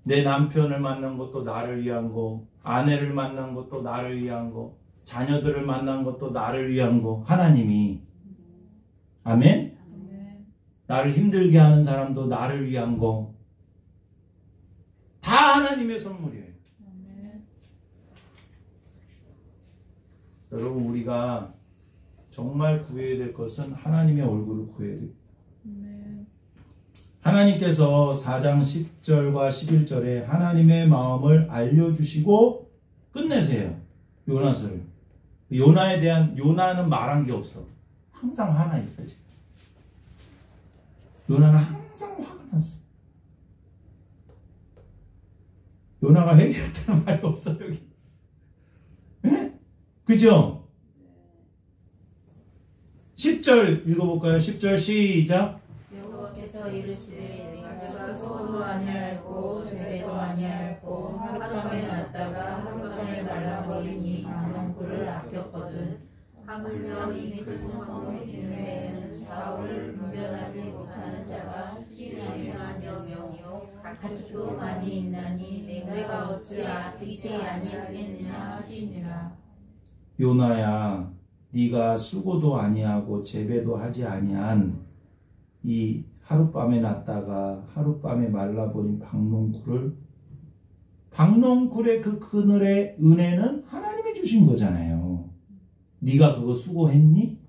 내 남편을 만난 것도 나를 위한 거, 아내를 만난 것도 나를 위한 거, 자녀들을 만난 것도 나를 위한 거. 하나님이. 아멘? 나를 힘들게 하는 사람도 나를 위한 거. 다 하나님의 선물이에요. 여러분, 우리가 정말 구해야 될 것은 하나님의 얼굴을 구해야 돼요. 하나님께서 4장 10절과 11절에 하나님의 마음을 알려주시고 끝내세요. 요나서를. 요나에 대한, 요나는 말한 게 없어. 항상 화나 있어, 지금. 요나는 항상 화가 났어. 요나가 회개했다는 말이 없어, 여기. 네? 그죠? 10절 읽어볼까요? 10절 시작. 여호와께서 이르시되 내가 수고도 아니하였고 제대도 아니하였고 하룻밤에 났다가 하룻밤에 말라버리니 박농쿨을 아꼈거든. 하물며 이 큰 성읍 니느웨에는 사울을 분별하지 못하는 자가 12만여 명이요 가축도 많이 있나니 내가 어찌 아끼지 아니하겠느냐 하시니라. 요나야, 네가 수고도 아니하고 재배도 하지 아니한 이 하룻밤에 났다가 하룻밤에 말라버린 박농쿨의 그 그늘의 은혜는 하나님이 주신 거잖아요. 네가 그거 수고했니?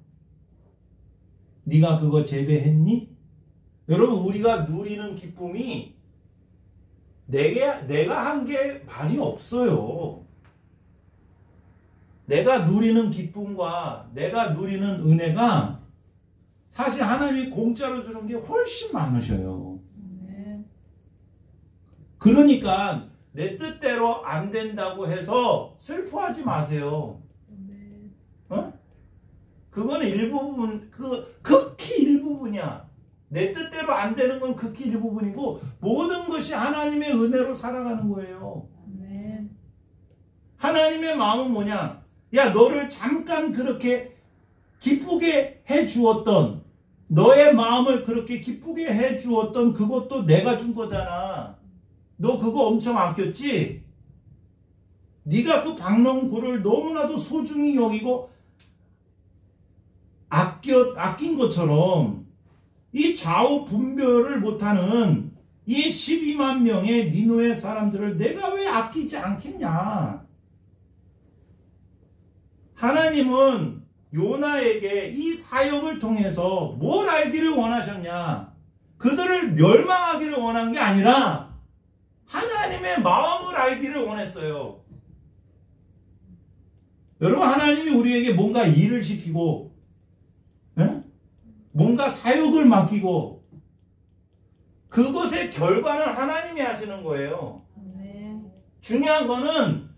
네가 그거 재배했니? 여러분, 우리가 누리는 기쁨이 내가 한 게 많이 없어요. 내가 누리는 기쁨과 내가 누리는 은혜가 사실 하나님이 공짜로 주는 게 훨씬 많으셔요. 그러니까 내 뜻대로 안 된다고 해서 슬퍼하지 마세요. 그거는 일부분, 극히 일부분이야. 내 뜻대로 안 되는 건 극히 일부분이고 모든 것이 하나님의 은혜로 살아가는 거예요. 하나님의 마음은 뭐냐? 야, 너를 잠깐 그렇게 기쁘게 해주었던, 너의 마음을 그렇게 기쁘게 해주었던 그것도 내가 준 거잖아. 너 그거 엄청 아꼈지? 네가 그 박농쿨을 너무나도 소중히 여기고 아낀 것처럼 이 좌우 분별을 못하는 이 12만 명의 니느웨 사람들을 내가 왜 아끼지 않겠냐? 하나님은 요나에게 이 사역을 통해서 뭘 알기를 원하셨냐? 그들을 멸망하기를 원한 게 아니라 하나님의 마음을 알기를 원했어요. 여러분, 하나님이 우리에게 뭔가 일을 시키고 뭔가 사역을 맡기고 그것의 결과는 하나님이 하시는 거예요. 중요한 거는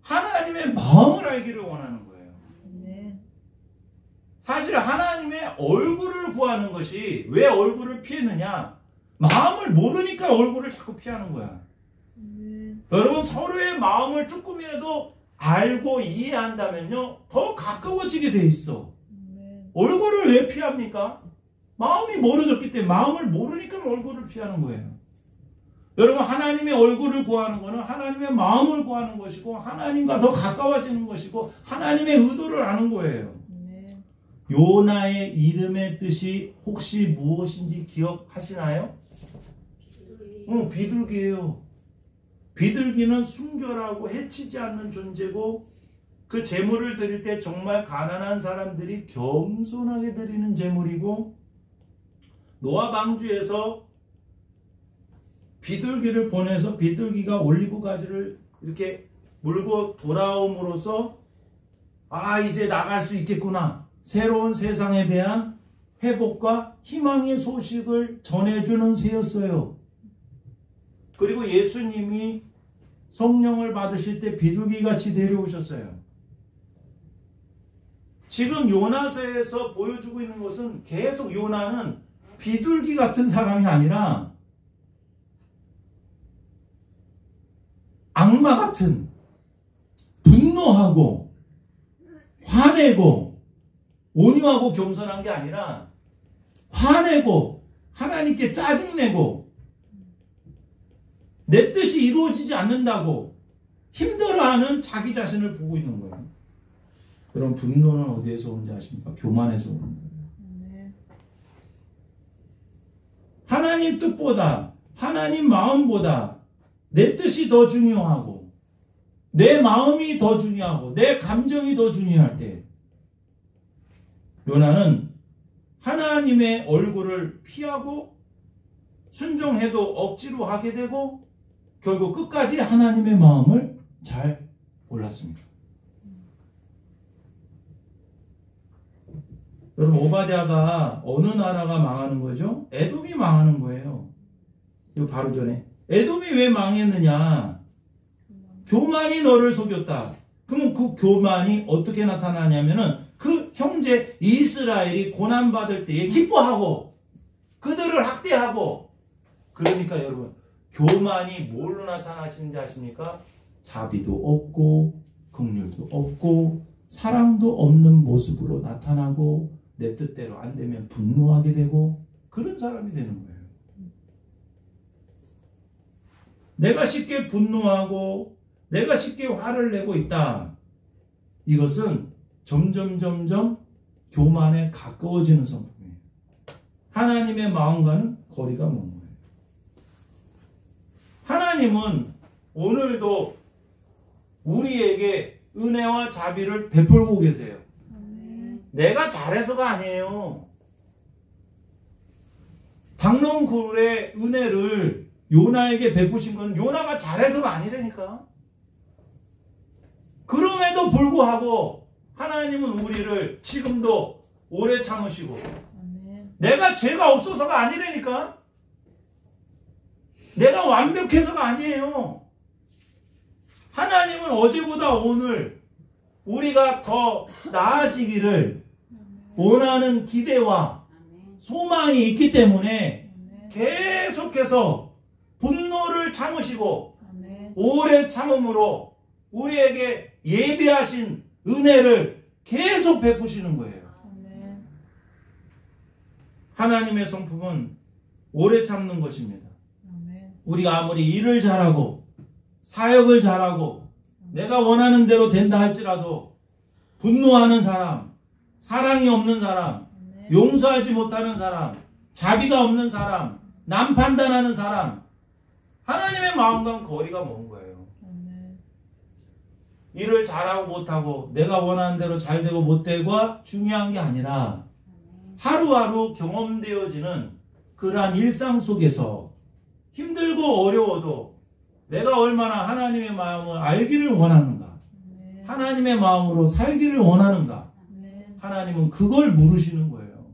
하나님의 마음을 알기를 원하는 거예요. 사실 하나님의 얼굴을 구하는 것이, 왜 얼굴을 피했느냐? 마음을 모르니까 얼굴을 자꾸 피하는 거야. 여러분, 서로의 마음을 조금이라도 알고 이해한다면요, 더 가까워지게 돼 있어. 얼굴을 왜 피합니까? 마음이 멀어졌기 때문에. 마음을 모르니까 얼굴을 피하는 거예요. 여러분, 하나님의 얼굴을 구하는 것은 하나님의 마음을 구하는 것이고 하나님과 더 가까워지는 것이고 하나님의 의도를 아는 거예요. 요나의 이름의 뜻이 혹시 무엇인지 기억하시나요? 비둘기예요. 비둘기는 순결하고 해치지 않는 존재고 그 제물을 드릴 때 정말 가난한 사람들이 겸손하게 드리는 제물이고 노아 방주에서 비둘기를 보내서 비둘기가 올리브 가지를 이렇게 물고 돌아옴으로써 이제 나갈 수 있겠구나. 새로운 세상에 대한 회복과 희망의 소식을 전해주는 새였어요. 그리고 예수님이 성령을 받으실 때 비둘기같이 내려오셨어요. 지금 요나서에서 보여주고 있는 것은 계속 요나는 비둘기 같은 사람이 아니라 악마 같은, 분노하고 화내고 온유하고 겸손한 게 아니라 화내고 하나님께 짜증내고 내 뜻이 이루어지지 않는다고 힘들어하는 자기 자신을 보고 있는 거예요. 그럼 분노는 어디에서 오는지 아십니까? 교만에서 오는 거예요. 하나님 뜻보다 하나님 마음보다 내 뜻이 더 중요하고 내 마음이 더 중요하고 내 감정이 더 중요할 때 요나는 하나님의 얼굴을 피하고 순종해도 억지로 하게 되고 결국 끝까지 하나님의 마음을 잘 몰랐습니다. 여러분, 오바댜가 어느 나라가 망하는 거죠? 에돔이 망하는 거예요. 이거 바로 전에 에돔이 왜 망했느냐? 교만이 너를 속였다. 그러면 그 교만이 어떻게 나타나냐면은 그 형제 이스라엘이 고난받을 때에 기뻐하고 그들을 학대하고, 그러니까 여러분 교만이 뭘로 나타나시는지 아십니까? 자비도 없고 긍휼도 없고 사랑도 없는 모습으로 나타나고 내 뜻대로 안 되면 분노하게 되고 그런 사람이 되는 거예요. 내가 쉽게 분노하고 내가 쉽게 화를 내고 있다. 이것은 점점 교만에 가까워지는 성품이에요. 하나님의 마음과는 거리가 먼 거예요. 하나님은 오늘도 우리에게 은혜와 자비를 베풀고 계세요. 내가 잘해서가 아니에요. 박농굴의 은혜를 요나에게 베푸신 건 요나가 잘해서가 아니라니까. 그럼에도 불구하고 하나님은 우리를 지금도 오래 참으시고 내가 죄가 없어서가 아니라니까. 내가 완벽해서가 아니에요. 하나님은 어제보다 오늘 우리가 더 나아지기를 원하는 기대와 소망이 있기 때문에 계속해서 분노를 참으시고 오래 참음으로 우리에게 예비하신 은혜를 계속 베푸시는 거예요. 하나님의 성품은 오래 참는 것입니다. 우리가 아무리 일을 잘하고 사역을 잘하고 내가 원하는 대로 된다 할지라도 분노하는 사람, 사랑이 없는 사람, 용서하지 못하는 사람, 자비가 없는 사람, 남 판단하는 사람, 하나님의 마음과는 거리가 먼 거예요. 일을 잘하고 못하고 내가 원하는 대로 잘 되고 못 되고가 중요한 게 아니라 하루하루 경험되어지는 그러한 일상 속에서 힘들고 어려워도 내가 얼마나 하나님의 마음을 알기를 원하는가, 하나님의 마음으로 살기를 원하는가, 하나님은 그걸 물으시는 거예요.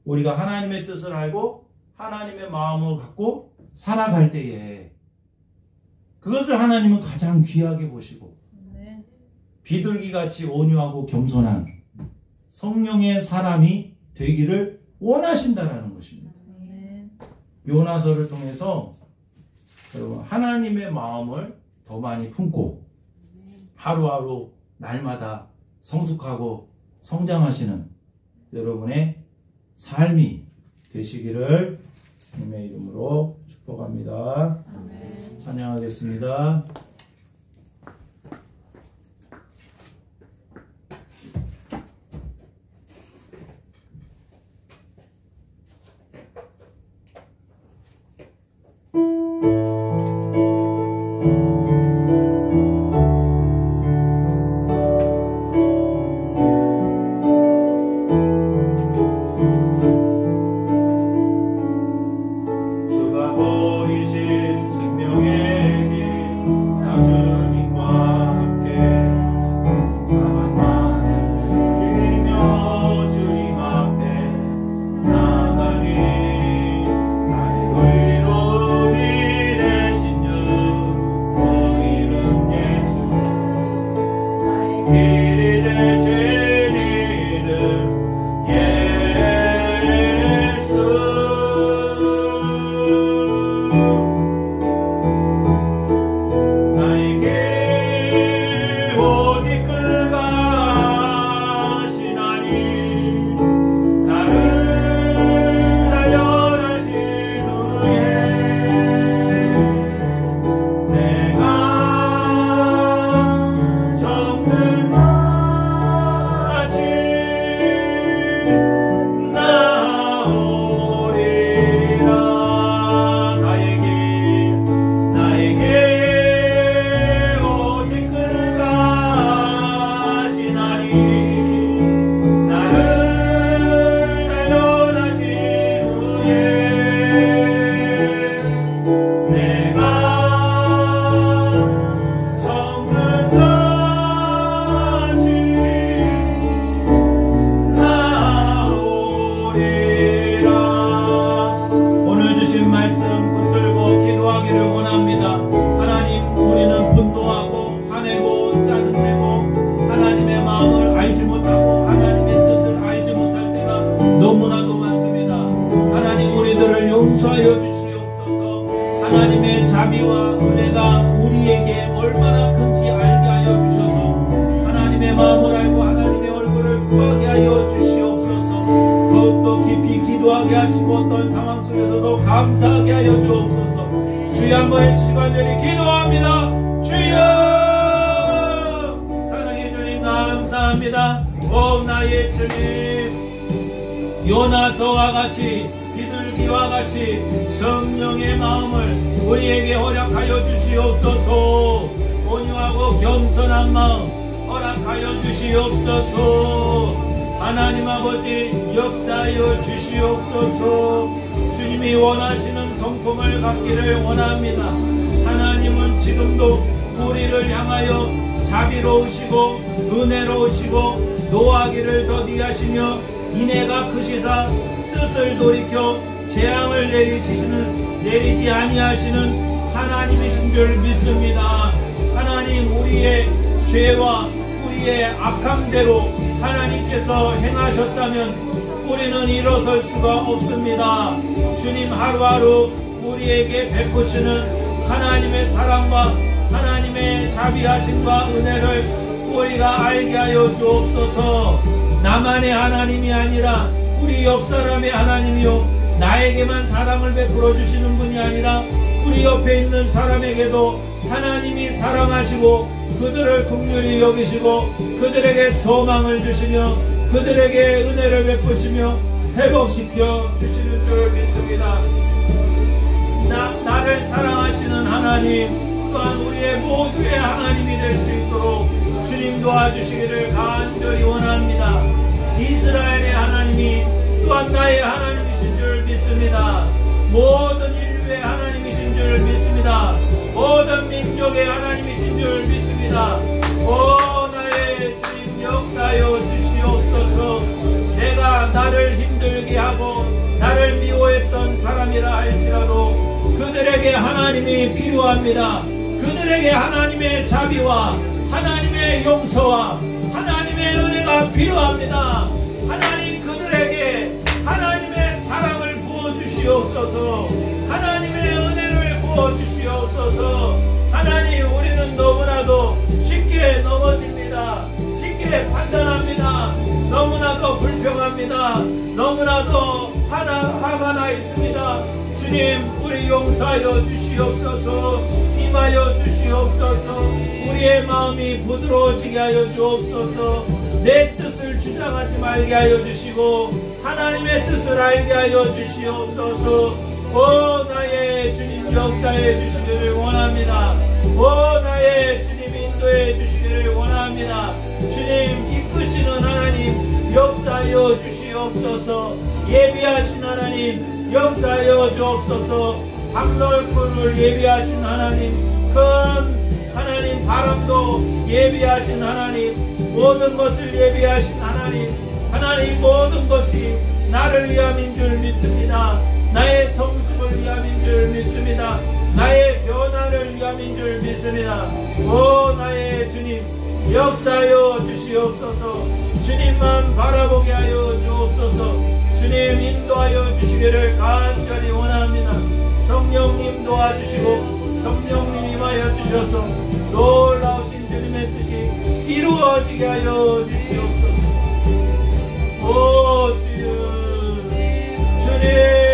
우리가 하나님의 뜻을 알고 하나님의 마음을 갖고 살아갈 때에 그것을 하나님은 가장 귀하게 보시고 비둘기같이 온유하고 겸손한 성령의 사람이 되기를 원하신다라는 것입니다. 요나서를 통해서 여러분 하나님의 마음을 더 많이 품고 하루하루 날마다 성숙하고 성장하시는 여러분의 삶이 되시기를 주님의 이름으로 축복합니다. 아멘. 찬양하겠습니다. 너무나도 많습니다. 하나님 우리들을 용서하여 주시옵소서. 하나님의 자비와 은혜가 우리에게 얼마나 큰지 알게 하여 주셔서 하나님의 마음을 알고 하나님의 얼굴을 구하게 하여 주시옵소서. 더욱더 깊이 기도하게 하시고 어떤 상황 속에서도 감사하게 하여 주옵소서. 주여 한 번에 간절히 기도합니다. 주여 사랑해 주님 감사합니다. 오 나의 주님, 요나서와 같이 비둘기와 같이 성령의 마음을 우리에게 허락하여 주시옵소서. 온유하고 겸손한 마음 허락하여 주시옵소서. 하나님 아버지 역사하여 주시옵소서. 주님이 원하시는 성품을 갖기를 원합니다. 하나님은 지금도 우리를 향하여 자비로우시고 은혜로우시고 노하기를 더디하시며 인애가 크시사 뜻을 돌이켜 재앙을 내리지 아니하시는 하나님이신 줄 믿습니다. 하나님 우리의 죄와 우리의 악함대로 하나님께서 행하셨다면 우리는 일어설 수가 없습니다. 주님 하루하루 우리에게 베푸시는 하나님의 사랑과 하나님의 자비하심과 은혜를 우리가 알게 하여 주옵소서. 나만의 하나님이 아니라 우리 옆사람의 하나님이요 나에게만 사랑을 베풀어 주시는 분이 아니라 우리 옆에 있는 사람에게도 하나님이 사랑하시고 그들을 긍휼히 여기시고 그들에게 소망을 주시며 그들에게 은혜를 베푸시며 회복시켜 주시는 줄 믿습니다. 나를 사랑하시는 하나님 또한 우리의 모두의 하나님이 될 수 있도록 주님 도와주시기를 간절히 원합니다. 이스라엘의 하나님이 또한 나의 하나님이신 줄 믿습니다. 모든 인류의 하나님이신 줄 믿습니다. 모든 민족의 하나님이신 줄 믿습니다. 오 나의 주님 역사하여 주시옵소서. 내가 나를 힘들게 하고 나를 미워했던 사람이라 할지라도 그들에게 하나님이 필요합니다. 그들에게 하나님의 자비와 하나님의 용서와 하나님의 은혜가 필요합니다. 하나님 그들에게 하나님의 사랑을 부어주시옵소서. 하나님의 은혜를 부어주시옵소서. 하나님 우리는 너무나도 쉽게 넘어집니다. 쉽게 판단합니다. 너무나도 불평합니다. 너무나도 화가 나 있습니다. 주님 우리 용서하여 주시옵소서. 임하여 주시옵소서. 우리의 마음이 부드러워지게 하여 주옵소서. 내 뜻을 주장하지 말게 하여 주시고 하나님의 뜻을 알게 하여 주시옵소서. 오 나의 주님 역사해 주시기를 원합니다. 오 나의 주님 인도해 주시기를 원합니다. 주님 이끄시는 하나님 역사하여 주시옵소서. 예비하신 하나님 역사하여 주옵소서. 박넓은을 예비하신 하나님 큰 하나님 바람도 예비하신 하나님 모든 것을 예비하신 하나님 모든 것이 나를 위함인 줄 믿습니다. 나의 성숙을 위함인 줄 믿습니다. 나의 변화를 위함인 줄 믿습니다. 오 나의 주님 역사하여 주시옵소서. 주님만 바라보게 하여 주옵소서. 주님 인도하여 주시기를 간절히 원합니다. 성령님 도와주시고 성령님 임하여 주셔서 놀라우신 주님의 뜻이 이루어지게 하여 주시옵소서. 오 주여 주님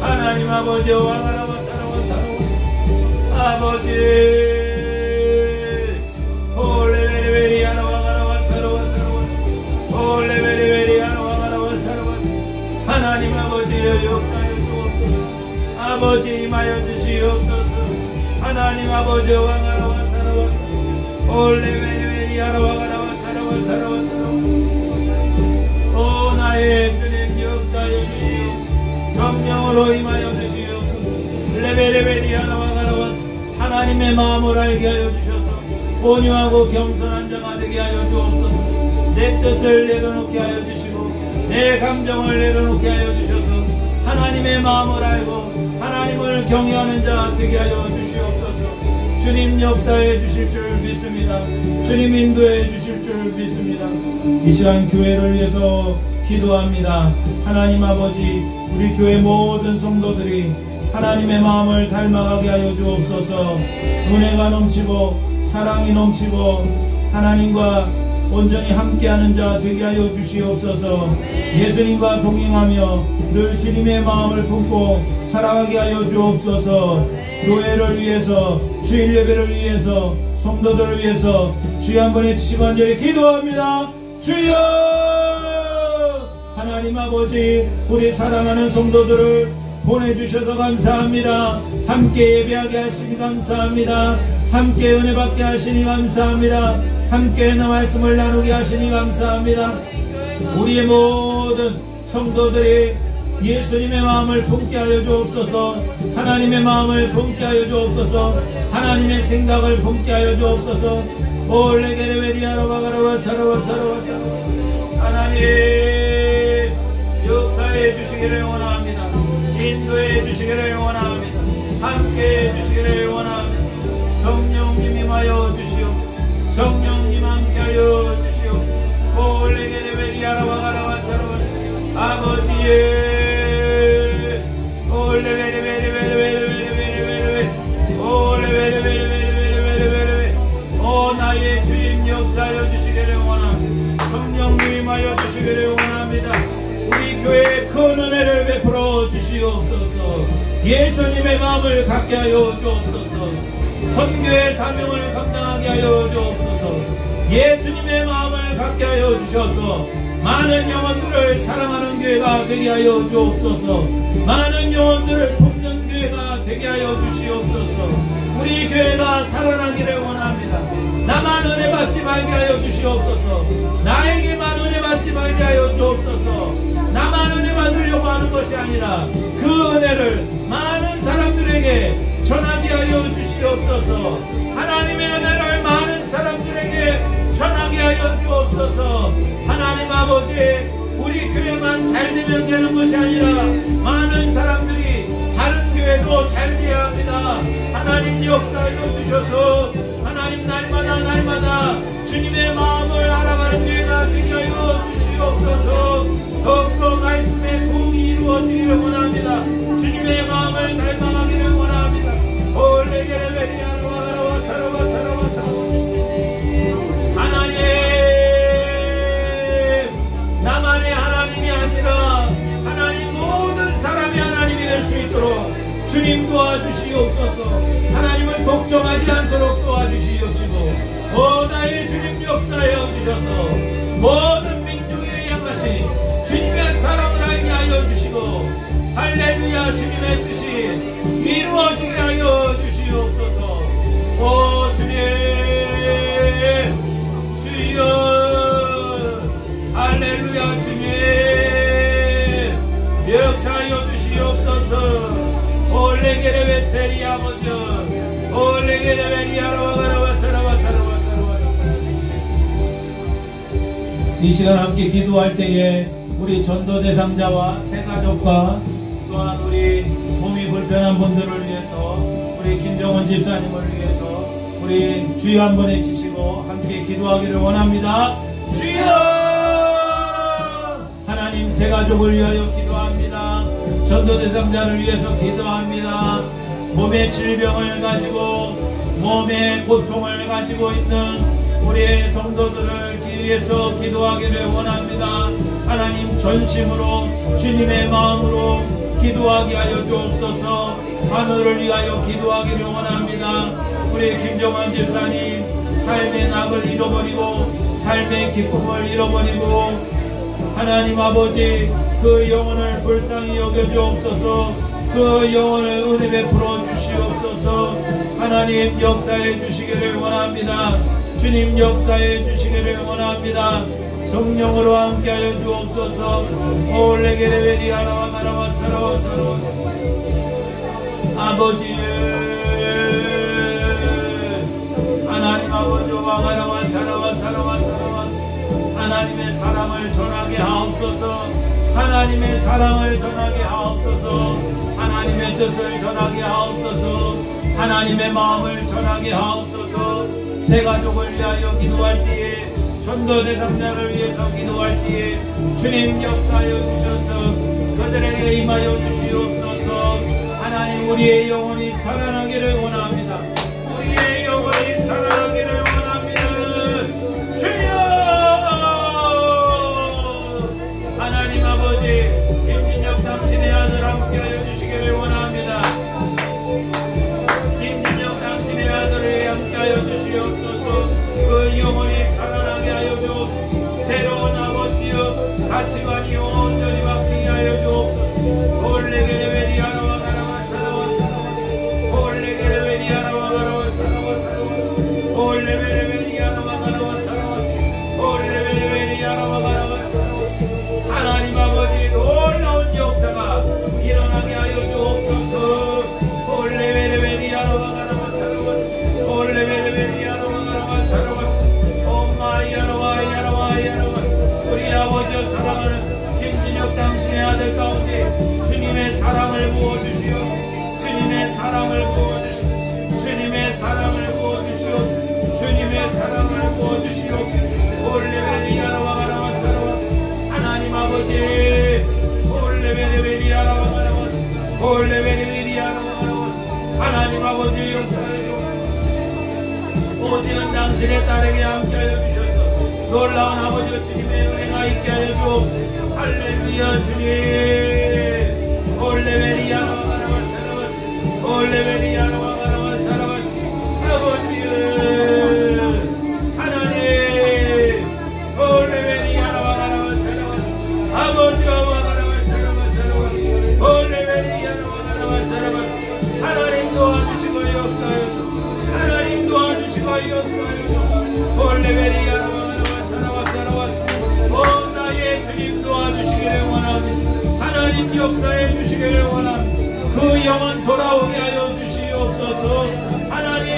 하나님 아버지 와가라와 사랑와 아버지 올레베리베리 하나와가라와 사랑와 올레베리베리 하나와가라와 사랑와 하나님 아버지여 역사여 주옵소서. 아버지 임하여 주시옵소서. 하나님 아버지 와가라와 사랑와 하나님의 마음을 알게 하여 주셔서 온유하고 겸손한 자가 되게 하여 주옵소서. 내 뜻을 내려놓게 하여 주시고 내 감정을 내려놓게 하여 주셔서 하나님의 마음을 알고 하나님을 경외하는 자 되게 하여 주시옵소서. 주님 역사해 주실 줄 믿습니다. 주님 인도해 주실 줄 믿습니다. 이 시간 교회를 위해서 기도합니다. 하나님 아버지, 우리 교회 모든 성도들이 하나님의 마음을 닮아가게 하여 주옵소서. 은혜가 넘치고 사랑이 넘치고 하나님과 온전히 함께하는 자 되게 하여 주시옵소서. 예수님과 동행하며 늘 주님의 마음을 품고 살아가게 하여 주옵소서. 교회를 위해서, 주일 예배를 위해서, 성도들을 위해서 주여 한 번에 치시 간절히 기도합니다. 주여! 하나님 아버지, 우리 사랑하는 성도들을 보내주셔서 감사합니다. 함께 예배하게 하시니 감사합니다. 함께 은혜 받게 하시니 감사합니다. 함께 너 말씀을 나누게 하시니 감사합니다. 우리의 모든 성도들이 예수님의 마음을 품게 하여 주옵소서. 하나님의 마음을 품게 하여 주옵소서. 하나님의 생각을 품게 하여 주옵소서. 올레게레베리아로바가라바 사라바사라바사. 하나님 역사해 주시기를 원합니다. 인도해 주시기를 원합니다. 함께 해 주시기를 원합니다. 성령님 임하여 주시오. 성령님 함께하여 주시오. 올레게레베리아로바가라바 사라바사. 아버지의 오 나의 주님 역사하여 주시기를 원합니다. 성령님이 임하여 주시기를 원합니다. 우리 교회에 큰 은혜를 베풀어 주시옵소서. 예수님의 마음을 갖게 하여 주옵소서. 선교의 사명을 감당하게 하여 주옵소서. 예수님의 마음을 갖게 하여 주셔서 많은 영혼들을 사랑하는 교회가 되게 하여 주옵소서. 많은 영혼들을 품는 교회가 되게 하여 주시옵소서. 우리 교회가 살아나기를 원합니다. 나만 은혜 받지 말게 하여 주시옵소서. 나에게만 은혜 받지 말게 하여 주옵소서. 나만 은혜 받으려고 하는 것이 아니라 그 은혜를 많은 사람들에게 전하게 하여 주시옵소서. 하나님의 은혜를 많은 사람들에게 전하게 하여 주옵소서. 하나님 아버지, 우리 교회만 잘되면 되는 것이 아니라 많은 사람들이 다른 교회도 잘되어야 합니다. 하나님 역사하여 주셔서 하나님 날마다 주님의 마음을 알아가는 교회가 되게 하여 주시옵소서. 더욱더 말씀의 부흥이 이루어지기를 원합니다. 주님의 마음을 닮아가기를 원합니다. 올레게레베리아로와가라와 사라바사라바사. 하나님, 나만의 하나님이 아니라 하나님 모든 사람이 하나님이 될 수 있도록 주님 도와주시옵소서. 하나님을 독점하지 않도록 도와주시옵시고 나의 주님 역사하여 주셔서 모든 민족에 향하신 주님의 사랑을 알게 하여 주시고 할렐루야, 주님의 뜻이 이루어지게 하여 주시옵소서. 오 주님, 주여, 할렐루야, 주님 역사하여 주시옵소서. 올레게레베세리 아버지, 올레게레베리아라와가라와사라와사라와사라와. 이 시간 함께 기도할 때에 우리 전도 대상자와 새 가족과 또한 우리 몸이 불편한 분들을 위해서, 우리 김정은 집사님을 위해서 우리 주여 한 번 해주시고 함께 기도하기를 원합니다. 주여! 하나님, 새 가족을 위하여 기도합니다. 전도 대상자를 위해서 기도합니다. 몸의 질병을 가지고 몸의 고통을 가지고 있는 우리의 성도들을 위해서 기도하기를 원합니다. 하나님, 전심으로 주님의 마음으로 기도하게 하여 주옵소서. 하늘을 위하여 기도하기를 원합니다. 우리 김정환 집사님 삶의 낙을 잃어버리고 삶의 기쁨을 잃어버리고 하나님 아버지, 그 영혼을 불쌍히 여겨 주옵소서. 그 영혼을 은혜 베풀어 주시옵소서. 하나님 역사해 주시기를 원합니다. 주님 역사해 주시기를 원합니다. 성령으로 함께하여 주옵소서. 올레게레베리 아라와가라와 사라와 사라와. 아버지, 아버지 와가라와 사라와 사라와 사라와 하나님의 사랑을 전하게 하옵소서. 하나님의 사랑을 전하게 하옵소서. 하나님의 뜻을 전하게 하옵소서. 하나님의 마음을 전하게 하옵소서. 새 가족을 위하여 기도할 때에, 전도 대상자를 위해서 기도할 때에 주님 역사하여 주셔서 그들에게 임하여 주시옵소서. 하나님, 우리의 영혼이 살아나기를 원합니다. 우리의 영혼이 살아나기를 원합니다. 주여! 하나님 아버지, 김진혁 당신의 아들 함께하여 주시기를 원합니다. 김진혁 당신의 아들을 함께하여 주시옵소서. 그 영혼이 살아나게 하여 주옵소서. 새로운 아버지여 가치관이 온전히 바뀌게 하여 주옵소서. 올레게레베리아라와 가라와 사라와 사라와 올레게레베리아라와 가라와 사라와 사라와 올레베레베리아라와 가라와 사라와 올레베레베리아라와 가라와 사라와. 하나님 아버지, 놀라운 역사가 일어나게 하여 주옵소서. 올레베레베리아라와 가라와 사라와 올레베레베리아라와 가라와 사라와 엄마야라와 야라와 야라와. 우리 아버지여 사랑하는 김진혁 당신의 아들 가운데 주님의 사랑을 부어주시오. 주님의 사랑을 부어주시오. 주님의 사랑을 부어주시오. 주님의 사랑을 부어주시오. 올레베리아라와 가라와 사라와 하나님 아버지, 올레베리아라와 가라와 올레베리아라와 가라와 하나님 아버지 역사를 오디언 당신의 딸에게 함께하여 주셔서 놀라운 아버지 주님의 은혜가 있게 하여 주옵소서. 할렐루야. 주님, 올레베리아라와 가라와 사라와스 올레베리아라와 가라와 사라와스 아버지 하나님, 올레베리아라와 가라와 사라와스 아버지와 가라와 사라와 사라와스 올레베리아라와 가라와 사라와스 하나님 도와주시고 역사하여 하나님 도와주시고 역사하여 올레베리아라와 가라와 사라와 사라와스 오 나의 주님 도와주시기를 원합니다. 하나님 역사해 주시기를 원합니다. 그 영혼 돌아오게 하여 주시옵소서. 하나님,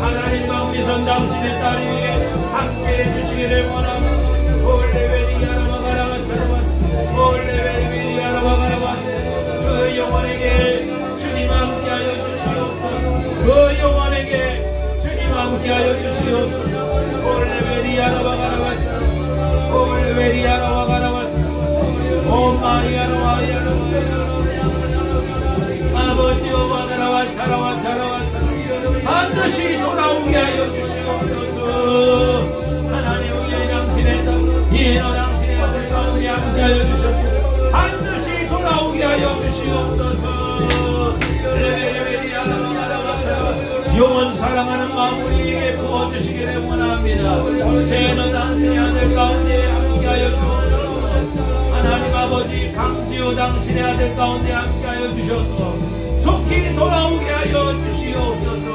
하나님 박미선 당신의 딸 위에 함께해 주시기를 원합니다. 올레베리아라와 가라와 사라와스 올레베리아라와 가라와스 그 영혼에게 주님 함께하여 주시옵소서. 그 영혼에게 주님 함께하여 주시옵소서. 올레베리아라와 가라와스 올레베리아라와 가라와스 오마이아라와 야라와 아버지와 가라와 사라와 사라와 사라 반드시 돌아오게 하여 주시옵소서. 하나님, 우리의 당신의 딸 예너 당신의 아들 가운데 함께하여 주셔서 반드시 돌아오게 하여 주시옵소서. 레베레베리아라와 가라와 사라와 영원 사랑하는 마음 우리에게 부어주시기를 원합니다. 죄는 당신의 아들 가운데 함께하여 주옵소서. 하나님 아버지, 강지호 당신의 아들 가운데 함께하여 주셔서 속히 돌아오게 하여 주시옵소서.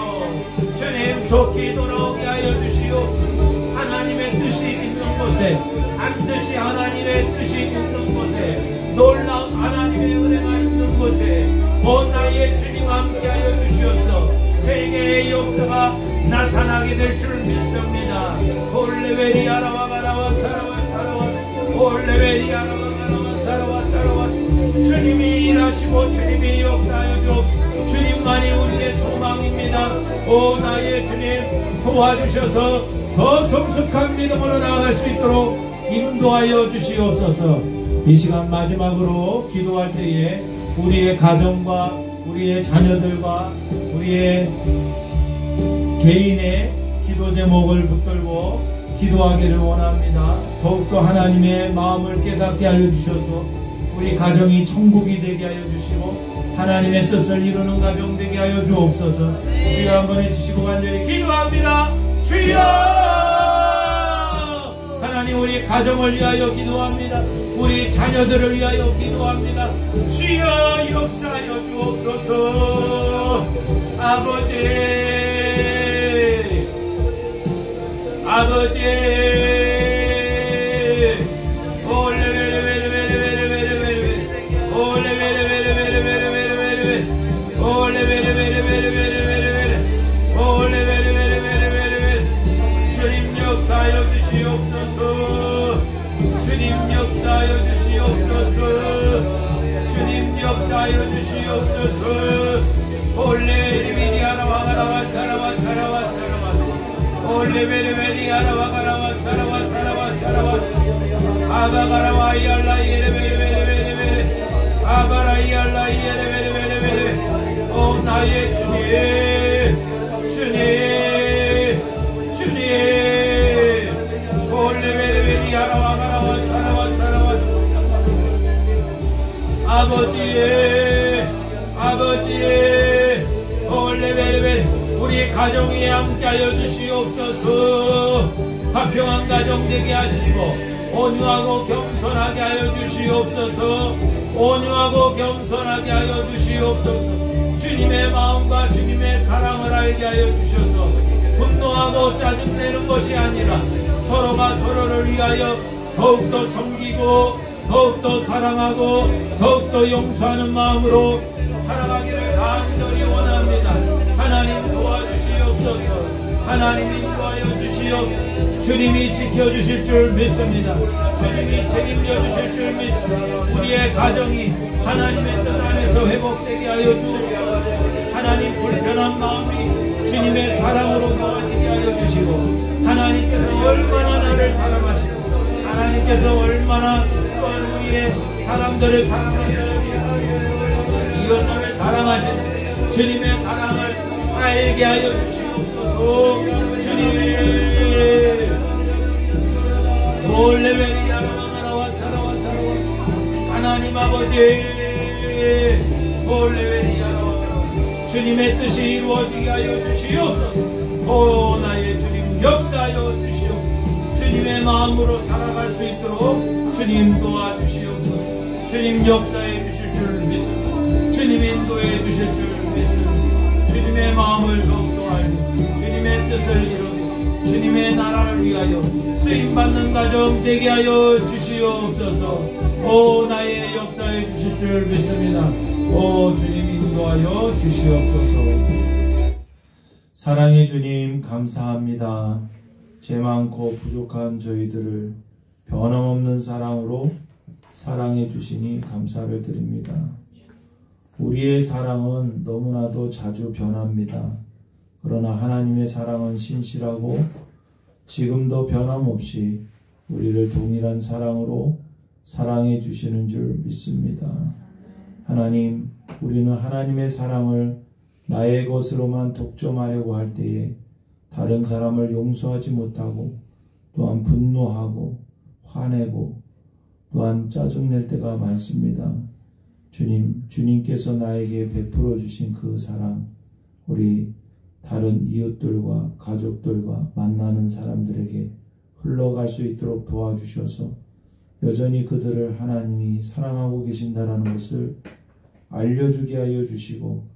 주님, 속히 돌아오게 하여 주시옵소서. 하나님의 뜻이 있는 곳에, 반드시 하나님의 뜻이 있는 곳에, 놀라운 하나님의 은혜가 있는 곳에 온 나의 주님 함께하여 주셔서 회개의 역사가 나타나게 될 줄 믿습니다. 올레베리아라와 가라와 사라와 사라와 올레베리아라와 가라와 사라와 사라와 주님이 일하시고 주님이 역사하여 주옵소서. 주님만이 우리의 소망입니다. 오 나의 주님, 도와주셔서 더 성숙한 믿음으로 나아갈 수 있도록 인도하여 주시옵소서. 이 시간 마지막으로 기도할 때에 우리의 가정과 우리의 자녀들과 우리의 개인의 기도 제목을 붙들고 기도하기를 원합니다. 더욱더 하나님의 마음을 깨닫게 하여 주셔서 우리 가정이 천국이 되게 하여 주시고 하나님의 뜻을 이루는 가정 되게 하여 주옵소서. 주여 한번 해주시고 간절히 기도합니다. 주여! 하나님, 우리 가정을 위하여 기도합니다. 우리 자녀들을 위하여 기도합니다. 주여 역사하여 주옵소서. 아버지, 아버지, 올레베레베레베레베레베레 올레베레베레베레베레베레 올레베레베레베레베레베레 주시옵소서. 주님 역사하여 주시옵소서. 올레 리비니 아라와가라와 사라와 사라와 사라와 올레 베레베니 아라와가라와 사라와 사라와 사라와 아바가라와 이알라 예레베레베레베레 아바라 이알라 예레베레베레베레. 오 나의 주님 주님 주님 올레 베레베니 아라와가라와 사라와 사라와 아버지 올레베레베레. 우리 가정에 함께하여 주시옵소서. 화평한 가정 되게 하시고 온유하고 겸손하게 하여 주시옵소서. 온유하고 겸손하게 하여 주시옵소서. 주님의 마음과 주님의 사랑을 알게 하여 주셔서 분노하고 짜증내는 것이 아니라 서로가 서로를 위하여 더욱더 섬기고 더욱더 사랑하고 더욱더 용서하는 마음으로 살아가기를 간절히 원합니다. 하나님 도와주시옵소서. 하나님 인도하여 주시옵소서. 주님이 지켜주실 줄 믿습니다. 주님이 책임져 주실 줄 믿습니다. 우리의 가정이 하나님의 뜻 안에서 회복되게 하여 주옵소서. 하나님 불편한 마음이 주님의 사랑으로 교환되게 하여 주시고 하나님께서 얼마나 나를 사랑하시고 하나님께서 얼마나 또한 우리의 사람들을 사랑하시고 이웃들을 사랑하시는 주님의 사랑을 알게 하여 주시옵소서. 주님 올레베리아라와 사라와 사라와 하나님 아버지 올레베리아라와 주님의 뜻이 이루어지게 하여 주시옵소서. 오 나의 주님 역사하여 주시옵소서. 주님의 마음으로 살아갈 수 있도록 주님 도와주시옵소서. 주님 역사해 주실 줄 믿습니다. 주님 인도해 주실 줄 믿습니다. 주님의 마음을 더욱더 알고 주님의 뜻을 이루고 주님의 나라를 위하여 쓰임받는 가정 되게 하여 주시옵소서. 오 나의 역사해 주실 줄 믿습니다. 오 주님 인도하여 주시옵소서. 사랑의 주님 감사합니다. 죄 많고 부족한 저희들을 변함없는 사랑으로 사랑해 주시니 감사를 드립니다. 우리의 사랑은 너무나도 자주 변합니다. 그러나 하나님의 사랑은 신실하고 지금도 변함없이 우리를 동일한 사랑으로 사랑해 주시는 줄 믿습니다. 하나님, 우리는 하나님의 사랑을 나의 것으로만 독점하려고 할 때에 다른 사람을 용서하지 못하고 또한 분노하고 화내고 또한 짜증낼 때가 많습니다. 주님께서 나에게 베풀어 주신 그 사랑, 우리 다른 이웃들과 가족들과 만나는 사람들에게 흘러갈 수 있도록 도와주셔서 여전히 그들을 하나님이 사랑하고 계신다라는 것을 알려주게 하여 주시고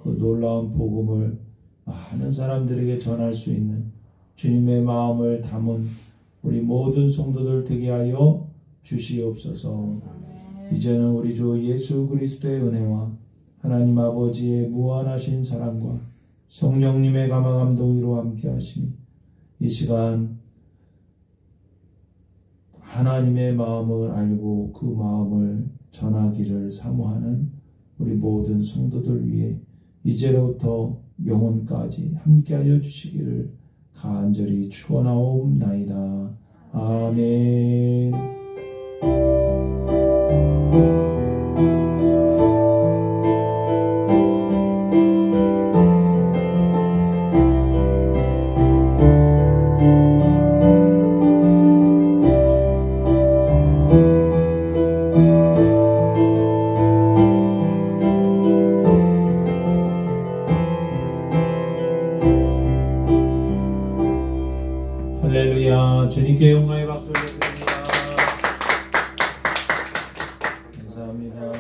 그 놀라운 복음을 많은 사람들에게 전할 수 있는 주님의 마음을 담은 우리 모든 성도들 되게 하여 주시옵소서. 이제는 우리 주 예수 그리스도의 은혜와 하나님 아버지의 무한하신 사랑과 성령님의 감화감동으로 함께 하시니 이 시간 하나님의 마음을 알고 그 마음을 전하기를 사모하는 우리 모든 성도들 위해 이제로부터 영원까지 함께하여 주시기를 간절히 축원하옵나이다. 아멘. 할렐루야. 주님께 영광의 박수를 드립니다. 감사합니다.